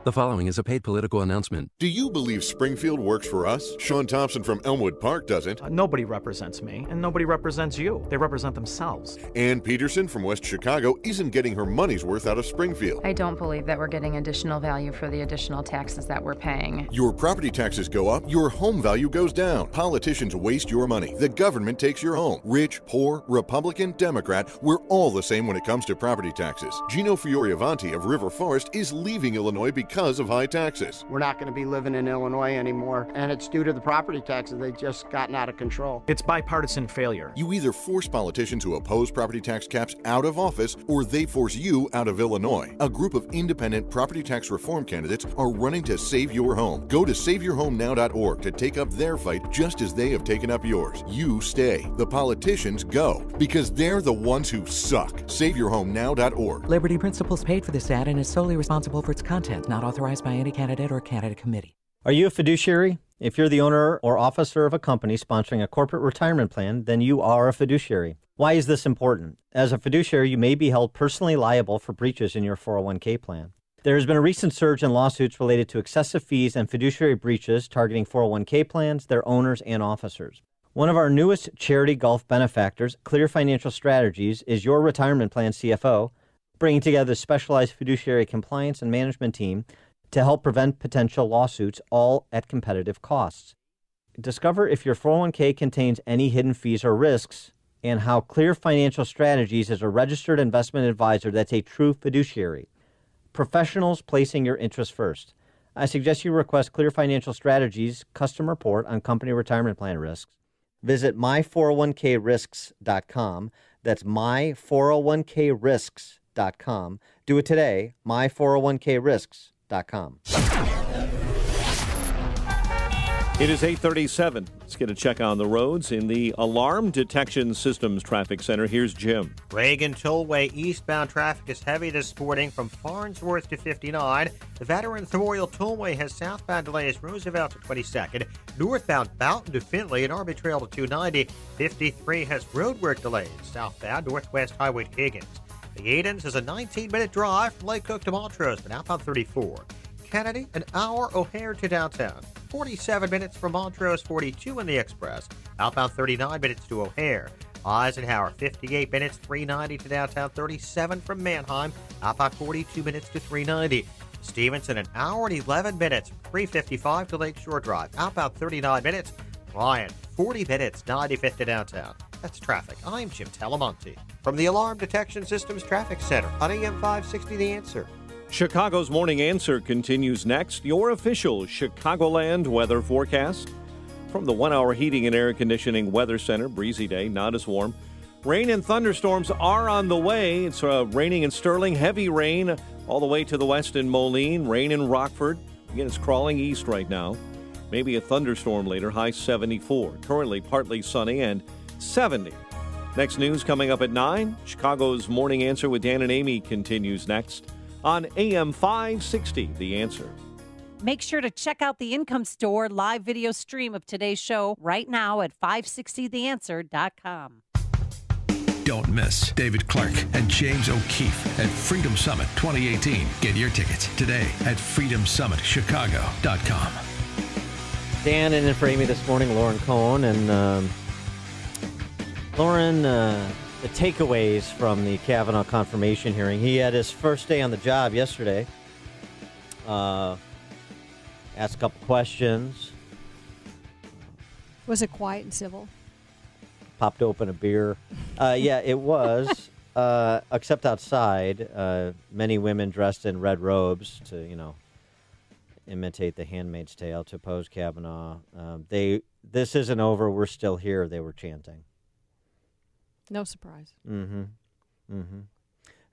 The following is a paid political announcement. Do you believe Springfield works for us? Sean Thompson from Elmwood Park doesn't. Nobody represents me, and nobody represents you. They represent themselves. Ann Peterson from West Chicago isn't getting her money's worth out of Springfield. I don't believe that we're getting additional value for the additional taxes that we're paying. Your property taxes go up, your home value goes down. Politicians waste your money. The government takes your home. Rich, poor, Republican, Democrat, we're all the same when it comes to property taxes. Gino Fioravanti of River Forest is leaving Illinois because because of high taxes. We're not going to be living in Illinois anymore, and it's due to the property taxes. They've just gotten out of control. It's bipartisan failure. You either force politicians who oppose property tax caps out of office, or they force you out of Illinois. A group of independent property tax reform candidates are running to save your home. Go to SaveYourHomeNow.org to take up their fight just as they have taken up yours. You stay. The politicians go, because they're the ones who suck. SaveYourHomeNow.org. Liberty Principles paid for this ad and is solely responsible for its content, not authorized by any candidate or candidate committee. Are you a fiduciary? If you're the owner or officer of a company sponsoring a corporate retirement plan, then you are a fiduciary. Why is this important? As a fiduciary, you may be held personally liable for breaches in your 401k plan. There has been a recent surge in lawsuits related to excessive fees and fiduciary breaches targeting 401k plans, their owners, and officers. One of our newest charity golf benefactors, Clear Financial Strategies, is your retirement plan CFO, bringing together a specialized fiduciary compliance and management team to help prevent potential lawsuits, all at competitive costs. Discover if your 401k contains any hidden fees or risks, and how Clear Financial Strategies is a registered investment advisor that's a true fiduciary. Professionals placing your interests first. I suggest you request Clear Financial Strategies custom report on company retirement plan risks. Visit my401krisks.com. That's my401krisks.com. Do it today, my401krisks.com. It is 8:37. Let's get a check on the roads in the Alarm Detection Systems Traffic Center. Here's Jim. Reagan Tollway eastbound traffic is heavy this morning from Farnsworth to 59. The Veterans Memorial Tollway has southbound delays Roosevelt to 22nd. Northbound Fountain to Findlay and Army Trail to 290. 53 has roadwork delays southbound Northwest Highway to Higgins. The Edens is a 19-minute drive from Lake Cook to Montrose, but outbound 34. Kennedy, an hour O'Hare to downtown. 47 minutes from Montrose, 42 in the Express. Outbound 39 minutes to O'Hare. Eisenhower, 58 minutes, 390 to downtown, 37 from Manheim. Outbound 42 minutes to 390. Stevenson, an hour and 11 minutes, 355 to Lakeshore Drive. Outbound 39 minutes. Bryan, 40 minutes, 95th to downtown. That's traffic. I'm Jim Talamonte from the Alarm Detection Systems Traffic Center on AM 560 The Answer. Chicago's Morning Answer continues next. Your official Chicagoland weather forecast. From the 1-hour heating and air conditioning weather center, breezy day, not as warm. Rain and thunderstorms are on the way. It's raining in Sterling, heavy rain all the way to the west in Moline, rain in Rockford. Again, it's crawling east right now. Maybe a thunderstorm later, high 74. Currently partly sunny and 70. Next news coming up at 9. Chicago's Morning Answer with Dan and Amy continues next on AM 560, The Answer. Make sure to check out the Income Store live video stream of today's show right now at 560theanswer.com. Don't miss David Clark and James O'Keefe at Freedom Summit 2018. Get your tickets today at freedomsummitchicago.com. Dan and in for Amy this morning, Lauren Cohen. And Lauren, the takeaways from the Kavanaugh confirmation hearing. He had his first day on the job yesterday. Asked a couple questions. Was it quiet and civil? Popped open a beer. Yeah, it was. Except outside, many women dressed in red robes to, imitate The Handmaid's Tale to oppose Kavanaugh. This isn't over. We're still here. They were chanting. No surprise. Mm-hmm. Mm-hmm.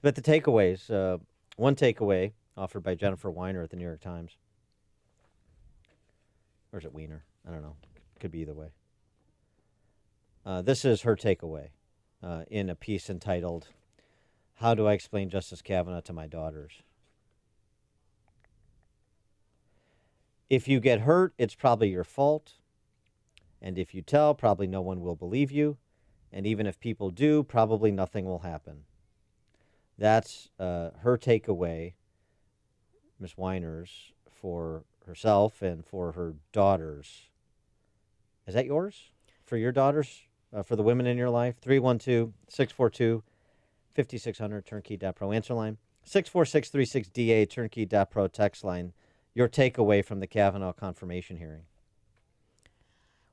But the takeaways, one takeaway offered by Jennifer Weiner at the New York Times. Or is it Weiner? I don't know. Could be either way. This is her takeaway in a piece entitled, "How Do I Explain Justice Kavanaugh to My Daughters?" If you get hurt, it's probably your fault. And if you tell, probably no one will believe you. And even if people do, probably nothing will happen. That's her takeaway, Ms. Weiner's, for herself and for her daughters. Is that yours? For your daughters? For the women in your life? 312-642-5600, turnkey.pro answer line. 64636DA, turnkey.pro text line. Your takeaway from the Kavanaugh confirmation hearing.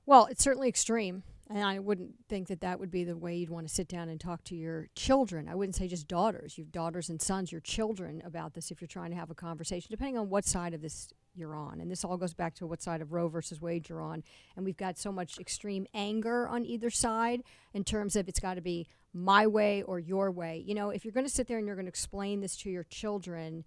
Well, it's certainly extreme. And I wouldn't think that that would be the way you'd want to sit down and talk to your children. I wouldn't say just daughters. You have daughters and sons, your children, about this if you're trying to have a conversation, depending on what side of this you're on. And this all goes back to what side of Roe versus Wade you're on. And we've got so much extreme anger on either side in terms of it's got to be my way or your way. You know, if you're going to sit there and you're going to explain this to your children,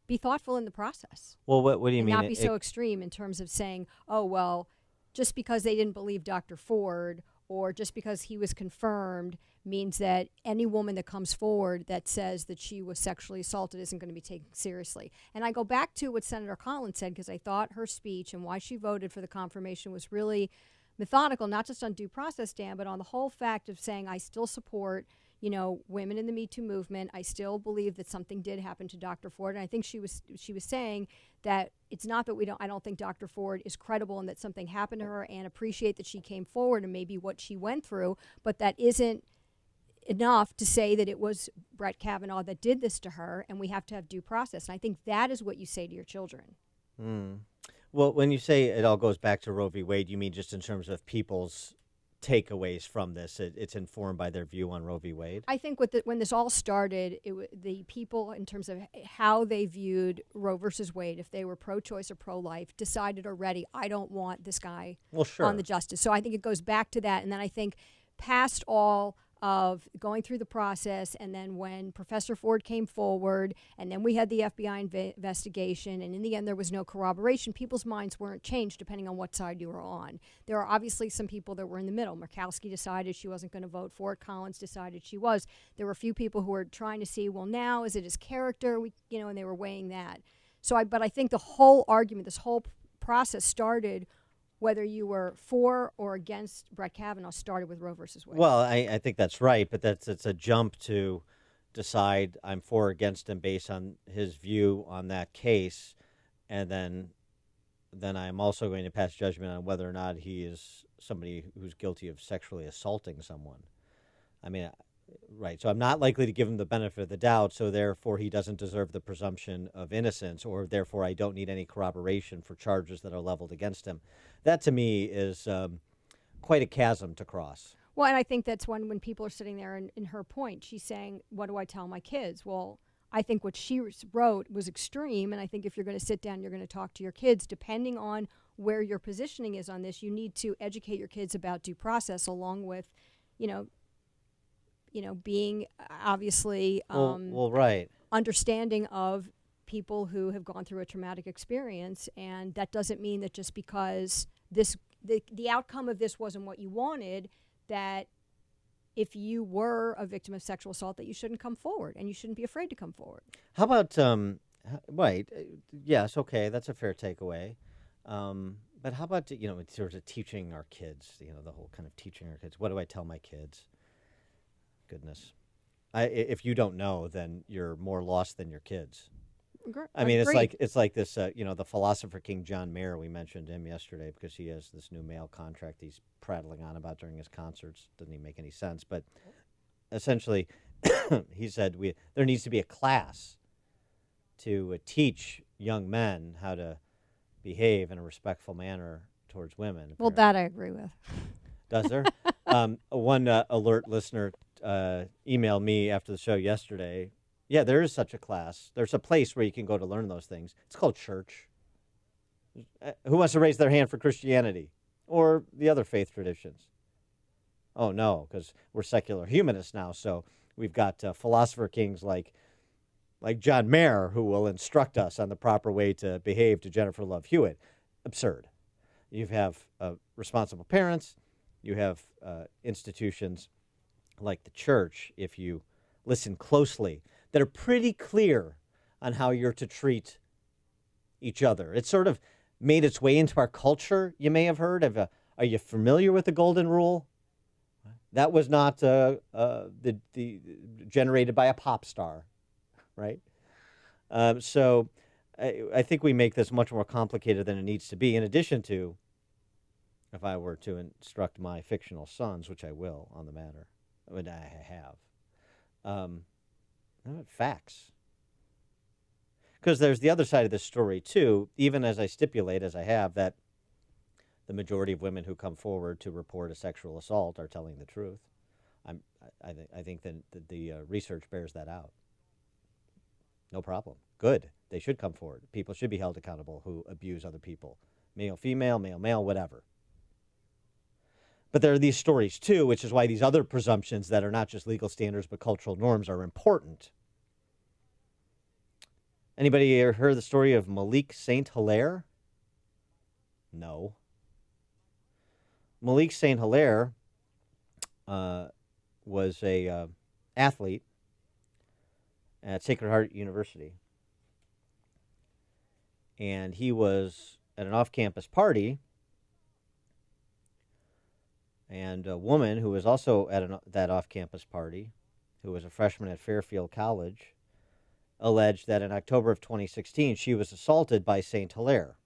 be thoughtful in the process. Well, what do you mean? Not be so extreme in terms of saying, oh, well, just because they didn't believe Dr. Ford or just because he was confirmed means that any woman that comes forward that says that she was sexually assaulted isn't going to be taken seriously. And I go back to what Senator Collins said, because I thought her speech and why she voted for the confirmation was really methodical, not just on due process, Dan, but on the whole fact of saying I still support, you know, women in the Me Too movement. I still believe that something did happen to Dr. Ford. And I think she was saying that it's not that I don't think Dr. Ford is credible and that something happened to her, and appreciate that she came forward and maybe what she went through, but that isn't enough to say that it was Brett Kavanaugh that did this to her, and we have to have due process. And I think that is what you say to your children. Well, when you say it all goes back to Roe v. Wade, you mean just in terms of people's takeaways from this? It's informed by their view on Roe v. Wade? I think when this all started, the people, in terms of how they viewed Roe versus Wade, if they were pro-choice or pro-life, decided already, I don't want this guy on the justice. So I think it goes back to that. And then I think past all of going through the process, and then when Professor Ford came forward, and then we had the FBI investigation, and in the end there was no corroboration, people's minds weren't changed depending on what side you were on. There are obviously some people that were in the middle. Murkowski decided she wasn't going to vote for it. Collins decided she was. There were a few people who were trying to see, well, now is it his character? And they were weighing that. But I think the whole argument, this whole process started, whether you were for or against Brett Kavanaugh, started with Roe versus Wade. Well, I think that's right, but it's a jump to decide I'm for or against him based on his view on that case, and then I'm also going to pass judgment on whether or not he is somebody who's guilty of sexually assaulting someone. I mean, right, so I'm not likely to give him the benefit of the doubt, so therefore he doesn't deserve the presumption of innocence, or therefore I don't need any corroboration for charges that are leveled against him. That, to me, is quite a chasm to cross. Well, and I think that's when people are sitting there, in her point, she's saying, what do I tell my kids? Well, I think what she wrote was extreme, and I think if you're going to sit down, you're going to talk to your kids, depending on where your positioning is on this, you need to educate your kids about due process, along with, being obviously right, understanding of people who have gone through a traumatic experience. And that doesn't mean that just because the outcome of this wasn't what you wanted, that if you were a victim of sexual assault, that you shouldn't come forward and you shouldn't be afraid to come forward. How about, right, yes, okay, that's a fair takeaway. But how about, in terms of teaching our kids, the whole kind of teaching our kids, what do I tell my kids? Goodness. If you don't know, then you're more lost than your kids. I mean, it's like this, the philosopher King John Mayer, we mentioned him yesterday because he has this new mail contract he's prattling on about during his concerts. Doesn't even make any sense. But essentially, he said there needs to be a class to teach young men how to behave in a respectful manner towards women. Apparently. Well, that I agree with. Does there? One alert listener emailed me after the show yesterday. Yeah, there is such a class. There's a place where you can go to learn those things. It's called church. Who wants to raise their hand for Christianity or the other faith traditions? Oh, no, because we're secular humanists now. So we've got philosopher kings like John Mayer who will instruct us on the proper way to behave to Jennifer Love Hewitt. Absurd. You have responsible parents. You have institutions like the church, if you listen closely, that are pretty clear on how you're to treat each other. It's sort of made its way into our culture. You may have heard of are you familiar with the Golden Rule? That was not generated by a pop star, right? So I think we make this much more complicated than it needs to be, in addition to, if I were to instruct my fictional sons, which I will on the matter, and I have, facts. Because there's the other side of this story, too, even as I stipulate, as I have, that the majority of women who come forward to report a sexual assault are telling the truth. I think that the research bears that out. No problem. Good. They should come forward. People should be held accountable who abuse other people. Male, female, male, whatever. But there are these stories, too, which is why these other presumptions that are not just legal standards but cultural norms are important. Anybody ever heard the story of Malik St. Hilaire? No. Malik St. Hilaire was a athlete at Sacred Heart University. And he was at an off-campus party, and a woman who was also at that off-campus party, who was a freshman at Fairfield College, alleged that in October of 2016 she was assaulted by St. Hilaire.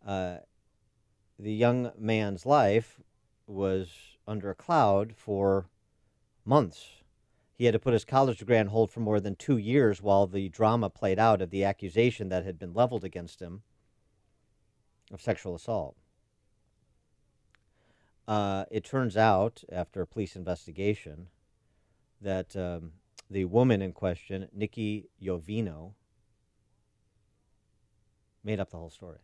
The young man's life was under a cloud for months. He had to put his college degree on hold for more than 2 years while the drama played out of the accusation that had been leveled against him of sexual assault. It turns out, after a police investigation, that the woman in question, Nikki Jovino, made up the whole story.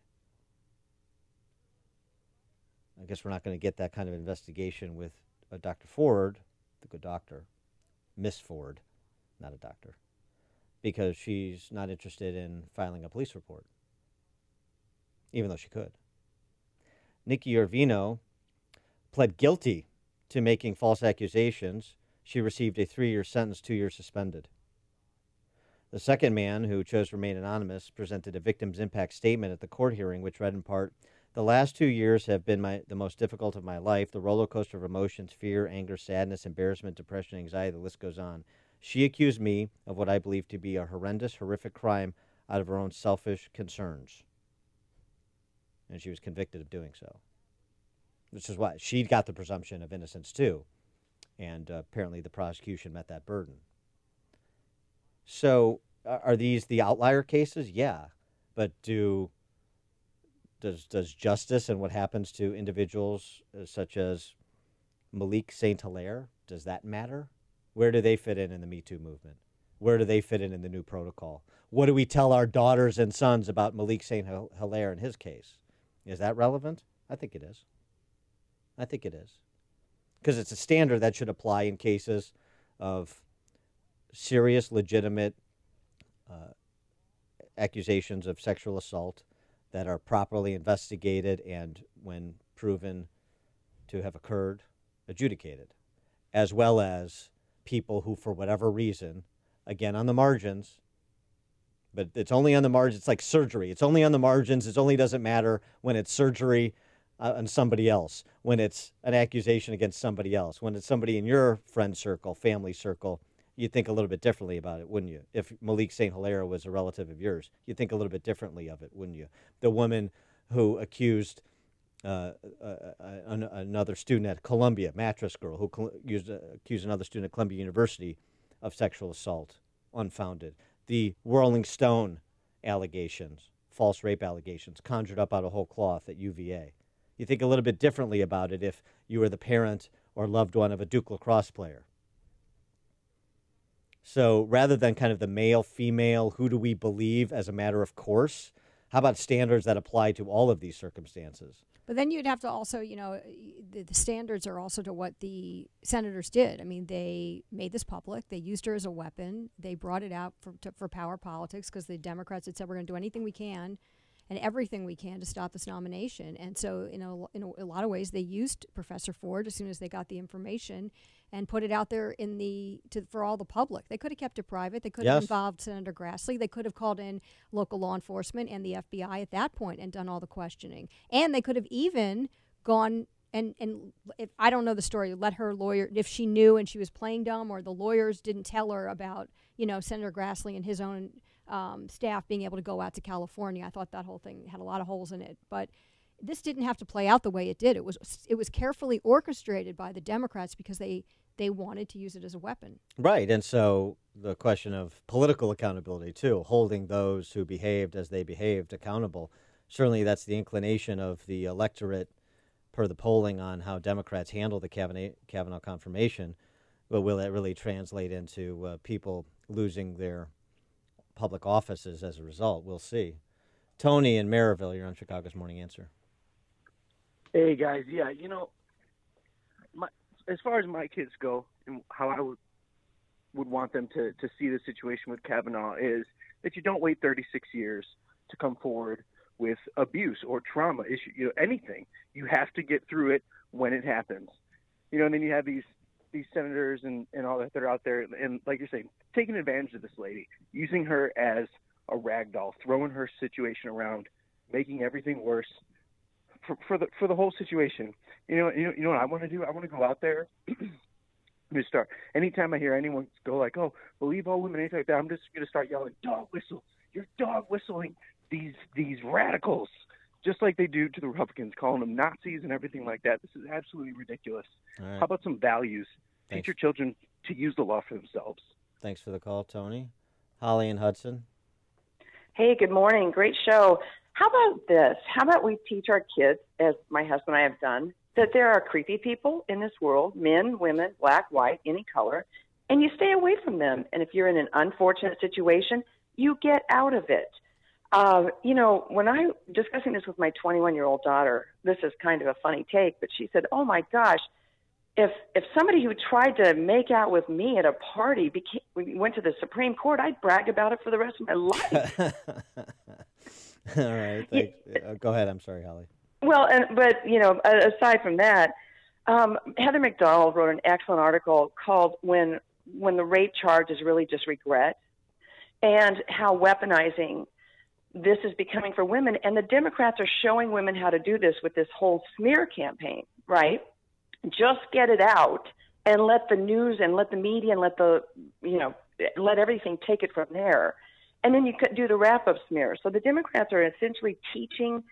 I guess we're not going to get that kind of investigation with Dr. Ford, the good doctor, Miss Ford, not a doctor, because she's not interested in filing a police report, even though she could. Nikki Jovino pled guilty to making false accusations. She received a 3-year sentence, 2 years suspended. The second man, who chose to remain anonymous, presented a victim's impact statement at the court hearing, which read in part, "The last 2 years have been the most difficult of my life. The roller coaster of emotions, fear, anger, sadness, embarrassment, depression, anxiety, the list goes on. She accused me of what I believe to be a horrendous, horrific crime out of her own selfish concerns." And she was convicted of doing so. Which is why she got the presumption of innocence, too. And apparently the prosecution met that burden. So are these the outlier cases? Yeah. But does justice and what happens to individuals such as Malik St. Hilaire, does that matter? Where do they fit in the Me Too movement? Where do they fit in the new protocol? What do we tell our daughters and sons about Malik St. Hilaire in his case? Is that relevant? I think it is. I think it is. Because it's a standard that should apply in cases of serious, legitimate accusations of sexual assault that are properly investigated and, when proven to have occurred, adjudicated, as well as people who, for whatever reason, again on the margins, but it's only on the margins. It's like surgery. It's only on the margins. It only doesn't matter when it's surgery on somebody else, when it's an accusation against somebody else, when it's somebody in your friend circle, family circle. You'd think a little bit differently about it, wouldn't you? If Malik St. Hilaire was a relative of yours, you'd think a little bit differently of it, wouldn't you? The woman who accused another student at Columbia, Mattress Girl, who accused another student at Columbia University of sexual assault, unfounded. The Rolling Stone allegations, false rape allegations, conjured up out of whole cloth at UVA. You think a little bit differently about it if you were the parent or loved one of a Duke lacrosse player. So rather than kind of the male, female, who do we believe as a matter of course, how about standards that apply to all of these circumstances? But then you'd have to also, the standards are also to what the senators did. I mean, they made this public. They used her as a weapon. They brought it out for power politics because the Democrats had said we're going to do anything we can and everything we can to stop this nomination. And so in a lot of ways, they used Professor Ford as soon as they got the information and put it out there for all the public. They could have kept it private. They could have involved Senator Grassley. They could have called in local law enforcement and the FBI at that point and done all the questioning. And they could have even gone and if I don't know the story, let her lawyer, if she knew and she was playing dumb or the lawyers didn't tell her about, Senator Grassley and his own staff being able to go out to California. I thought that whole thing had a lot of holes in it. But this didn't have to play out the way it did. It was carefully orchestrated by the Democrats because they they wanted to use it as a weapon. Right. And so the question of political accountability, too, holding those who behaved as they behaved accountable. Certainly that's the inclination of the electorate per the polling on how Democrats handle the Kavanaugh confirmation. But will that really translate into people losing their public offices as a result? We'll see. Tony in Maryville, you're on Chicago's Morning Answer. Hey, guys. Yeah, as far as my kids go and how I would want them to see the situation with Kavanaugh is that you don't wait 36 years to come forward with abuse or trauma issue, anything. You have to get through it when it happens. And then you have these senators and all that are out there, and like you're saying, taking advantage of this lady, using her as a rag doll, throwing her situation around, making everything worse for the whole situation. You know what I want to do? I want to go out there and start. Anytime I hear anyone go like, "Oh, believe all women," anything like that, I'm just going to start yelling, "Dog whistle! You're dog whistling these radicals," just like they do to the Republicans, calling them Nazis and everything like that. This is absolutely ridiculous. Right. How about some values? Thanks. Teach your children to use the law for themselves. Thanks for the call, Tony. Holly and Hudson. Hey, good morning. Great show. How about this? How about we teach our kids, as my husband and I have done, that there are creepy people in this world, men, women, black, white, any color, and you stay away from them. And if you're in an unfortunate situation, you get out of it. When I'm discussing this with my 21-year-old daughter, this is kind of a funny take, but she said, "Oh my gosh, if somebody who tried to make out with me at a party went to the Supreme Court, I'd brag about it for the rest of my life." All right. Go ahead. I'm sorry, Holly. Well, but aside from that, Heather McDonald wrote an excellent article called "When the Rape Charge is Really Just Regret," and how weaponizing this is becoming for women. And the Democrats are showing women how to do this with this whole smear campaign, right? Just get it out and let the news and let the media and let everything take it from there. And then you could do the wrap-up smear. So the Democrats are essentially teaching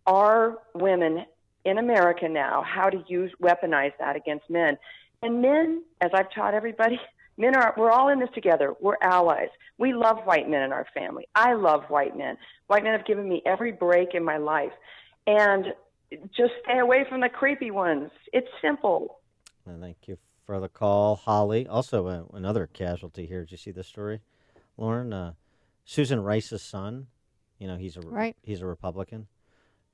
our women in America now how to weaponize that against men. And men, as I've taught everybody, we're all in this together. We're allies. We love white men in our family. I love white men. White men have given me every break in my life. And just stay away from the creepy ones. It's simple. And thank you for the call, Holly. Also, another casualty here. Did you see this story, Lauren? Susan Rice's son, he's a Republican.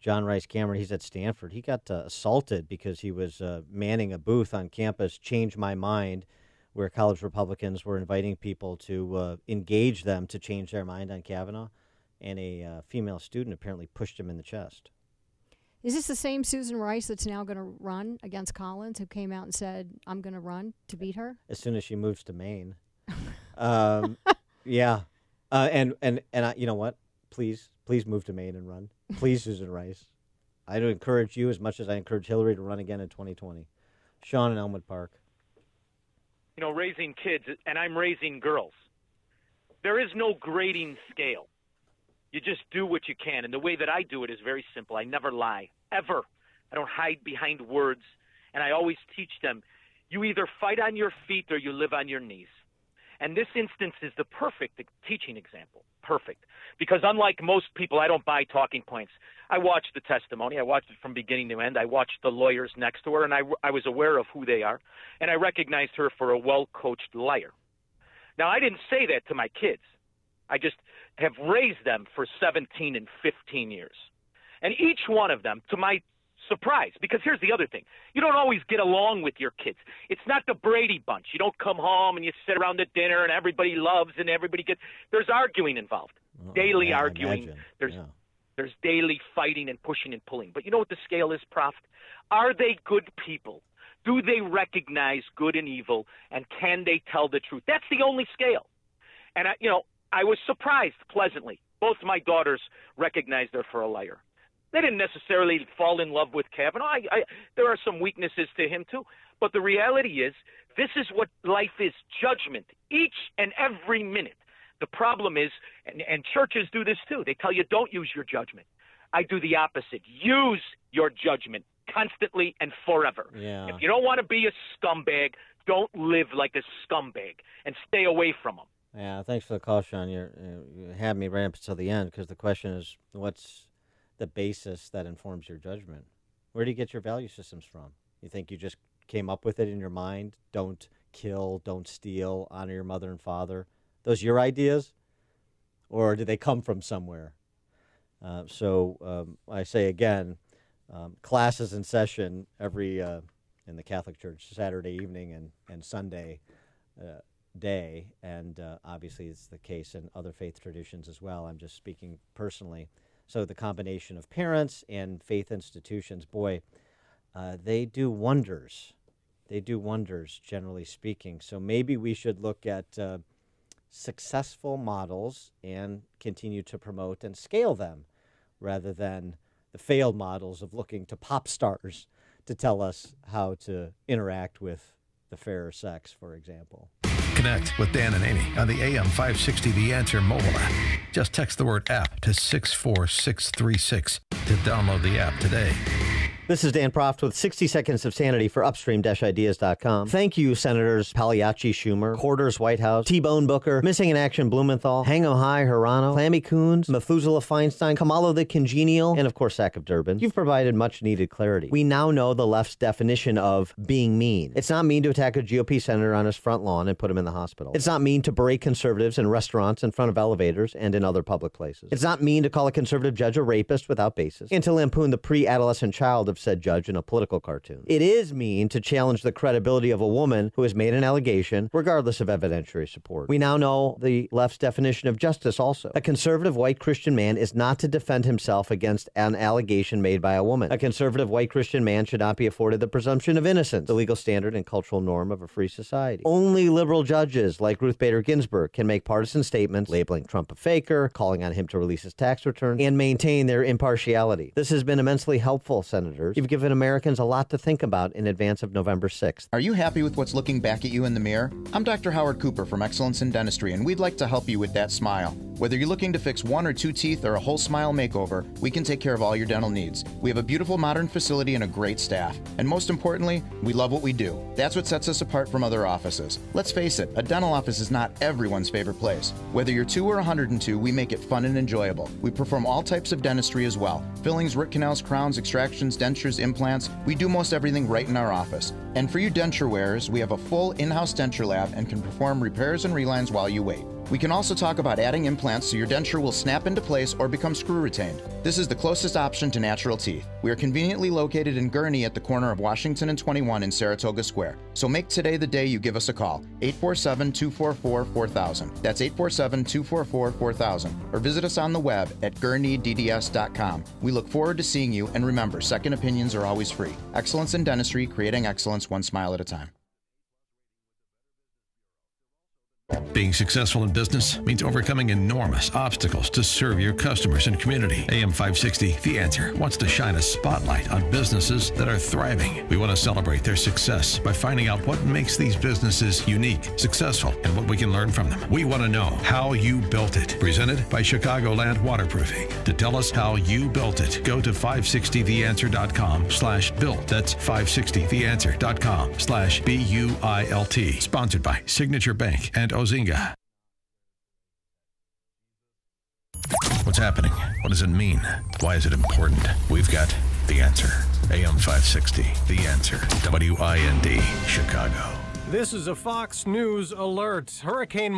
John Rice Cameron, he's at Stanford. He got assaulted because he was manning a booth on campus, Change My Mind, where college Republicans were inviting people to engage them to change their mind on Kavanaugh. And a female student apparently pushed him in the chest. Is this the same Susan Rice that's now going to run against Collins, who came out and said, "I'm going to run to beat her"? As soon as she moves to Maine. Yeah. And you know what? Please move to Maine and run. Please, Susan Rice. I'd encourage you as much as I encourage Hillary to run again in 2020. Sean in Elmwood Park. Raising kids, and I'm raising girls. There is no grading scale. You just do what you can. And the way that I do it is very simple. I never lie, ever. I don't hide behind words. And I always teach them, you either fight on your feet or you live on your knees. And this instance is the perfect teaching example. Perfect. Because unlike most people, I don't buy talking points. I watched the testimony. I watched it from beginning to end. I watched the lawyers next to her, and I was aware of who they are. And I recognized her for a well-coached liar. Now, I didn't say that to my kids. I just have raised them for 17 and 15 years. And each one of them, to my surprise, because here's the other thing. You don't always get along with your kids. It's not the Brady Bunch. You don't come home and you sit around the dinner and everybody loves and everybody gets – there's arguing involved, daily arguing. There's daily fighting and pushing and pulling. But you know what the scale is, Prof? Are they good people? Do they recognize good and evil, and can they tell the truth? That's the only scale. And, I was surprised pleasantly. Both my daughters recognized her for a liar. They didn't necessarily fall in love with Kavanaugh. There are some weaknesses to him, too. But the reality is, this is what life is, judgment, each and every minute. The problem is, and churches do this, too. They tell you, don't use your judgment. I do the opposite. Use your judgment constantly and forever. Yeah. If you don't want to be a scumbag, don't live like a scumbag and stay away from them. Yeah, thanks for the call, Sean. You had me right up until the end because the question is, what's the basis that informs your judgment? Where do you get your value systems from? You think you just came up with it in your mind? Don't kill, don't steal, honor your mother and father. Those your ideas? Or do they come from somewhere? So I say again, class is in session every in the Catholic Church Saturday evening and Sunday day, and obviously it's the case in other faith traditions as well. I'm just speaking personally. So the combination of parents and faith institutions, boy, they do wonders. They do wonders, generally speaking. So maybe we should look at successful models and continue to promote and scale them rather than the failed models of looking to pop stars to tell us how to interact with the fairer sex, for example. Connect with Dan and Amy on the AM 560 The Answer mobile app. Just text the word app to 64636 to download the app today. This is Dan Proft with 60 Seconds of Sanity for Upstream-Ideas.com. Thank you, Senators Pagliacci Schumer, Quarters Whitehouse, T-Bone Booker, Missing in Action Blumenthal, Hang-O High Hirano, Clammy Coons, Methuselah Feinstein, Kamalo the Congenial, and of course, Sack of Durbin. You've provided much-needed clarity. We now know the left's definition of being mean. It's not mean to attack a GOP senator on his front lawn and put him in the hospital. It's not mean to berate conservatives in restaurants, in front of elevators, and in other public places. It's not mean to call a conservative judge a rapist without basis, and to lampoon the pre-adolescent child of said judge in a political cartoon. It is mean to challenge the credibility of a woman who has made an allegation, regardless of evidentiary support. We now know the left's definition of justice also. A conservative white Christian man is not to defend himself against an allegation made by a woman. A conservative white Christian man should not be afforded the presumption of innocence, the legal standard and cultural norm of a free society. Only liberal judges like Ruth Bader Ginsburg can make partisan statements labeling Trump a faker, calling on him to release his tax return, and maintain their impartiality. This has been immensely helpful, Senators. You've given Americans a lot to think about in advance of November 6th. Are you happy with what's looking back at you in the mirror? I'm Dr. Howard Cooper from Excellence in Dentistry, and we'd like to help you with that smile. Whether you're looking to fix 1 or 2 teeth or a whole smile makeover, we can take care of all your dental needs. We have a beautiful modern facility and a great staff. And most importantly, we love what we do. That's what sets us apart from other offices. Let's face it, a dental office is not everyone's favorite place. Whether you're 2 or 102, we make it fun and enjoyable. We perform all types of dentistry as well. Fillings, root canals, crowns, extractions, dentures, implants. We do most everything right in our office. And for you denture wearers, we have a full in-house denture lab and can perform repairs and relines while you wait. We can also talk about adding implants so your denture will snap into place or become screw retained. This is the closest option to natural teeth. We are conveniently located in Gurnee at the corner of Washington and 21 in Saratoga Square. So make today the day you give us a call. 847-244-4000. That's 847-244-4000. Or visit us on the web at gurneedds.com. We look forward to seeing you, and remember, second opinions are always free. Excellence in dentistry, creating excellence one smile at a time. Being successful in business means overcoming enormous obstacles to serve your customers and community. AM 560, The Answer, wants to shine a spotlight on businesses that are thriving. We want to celebrate their success by finding out what makes these businesses unique, successful, and what we can learn from them. We want to know how you built it. Presented by Chicagoland Waterproofing. To tell us how you built it, go to 560theanswer.com/built. That's 560theanswer.com/BUILT. Sponsored by Signature Bank and Ozinga. What's happening? What does it mean? Why is it important? We've got the answer. AM 560, The Answer. WIND, Chicago. This is a Fox News alert. Hurricane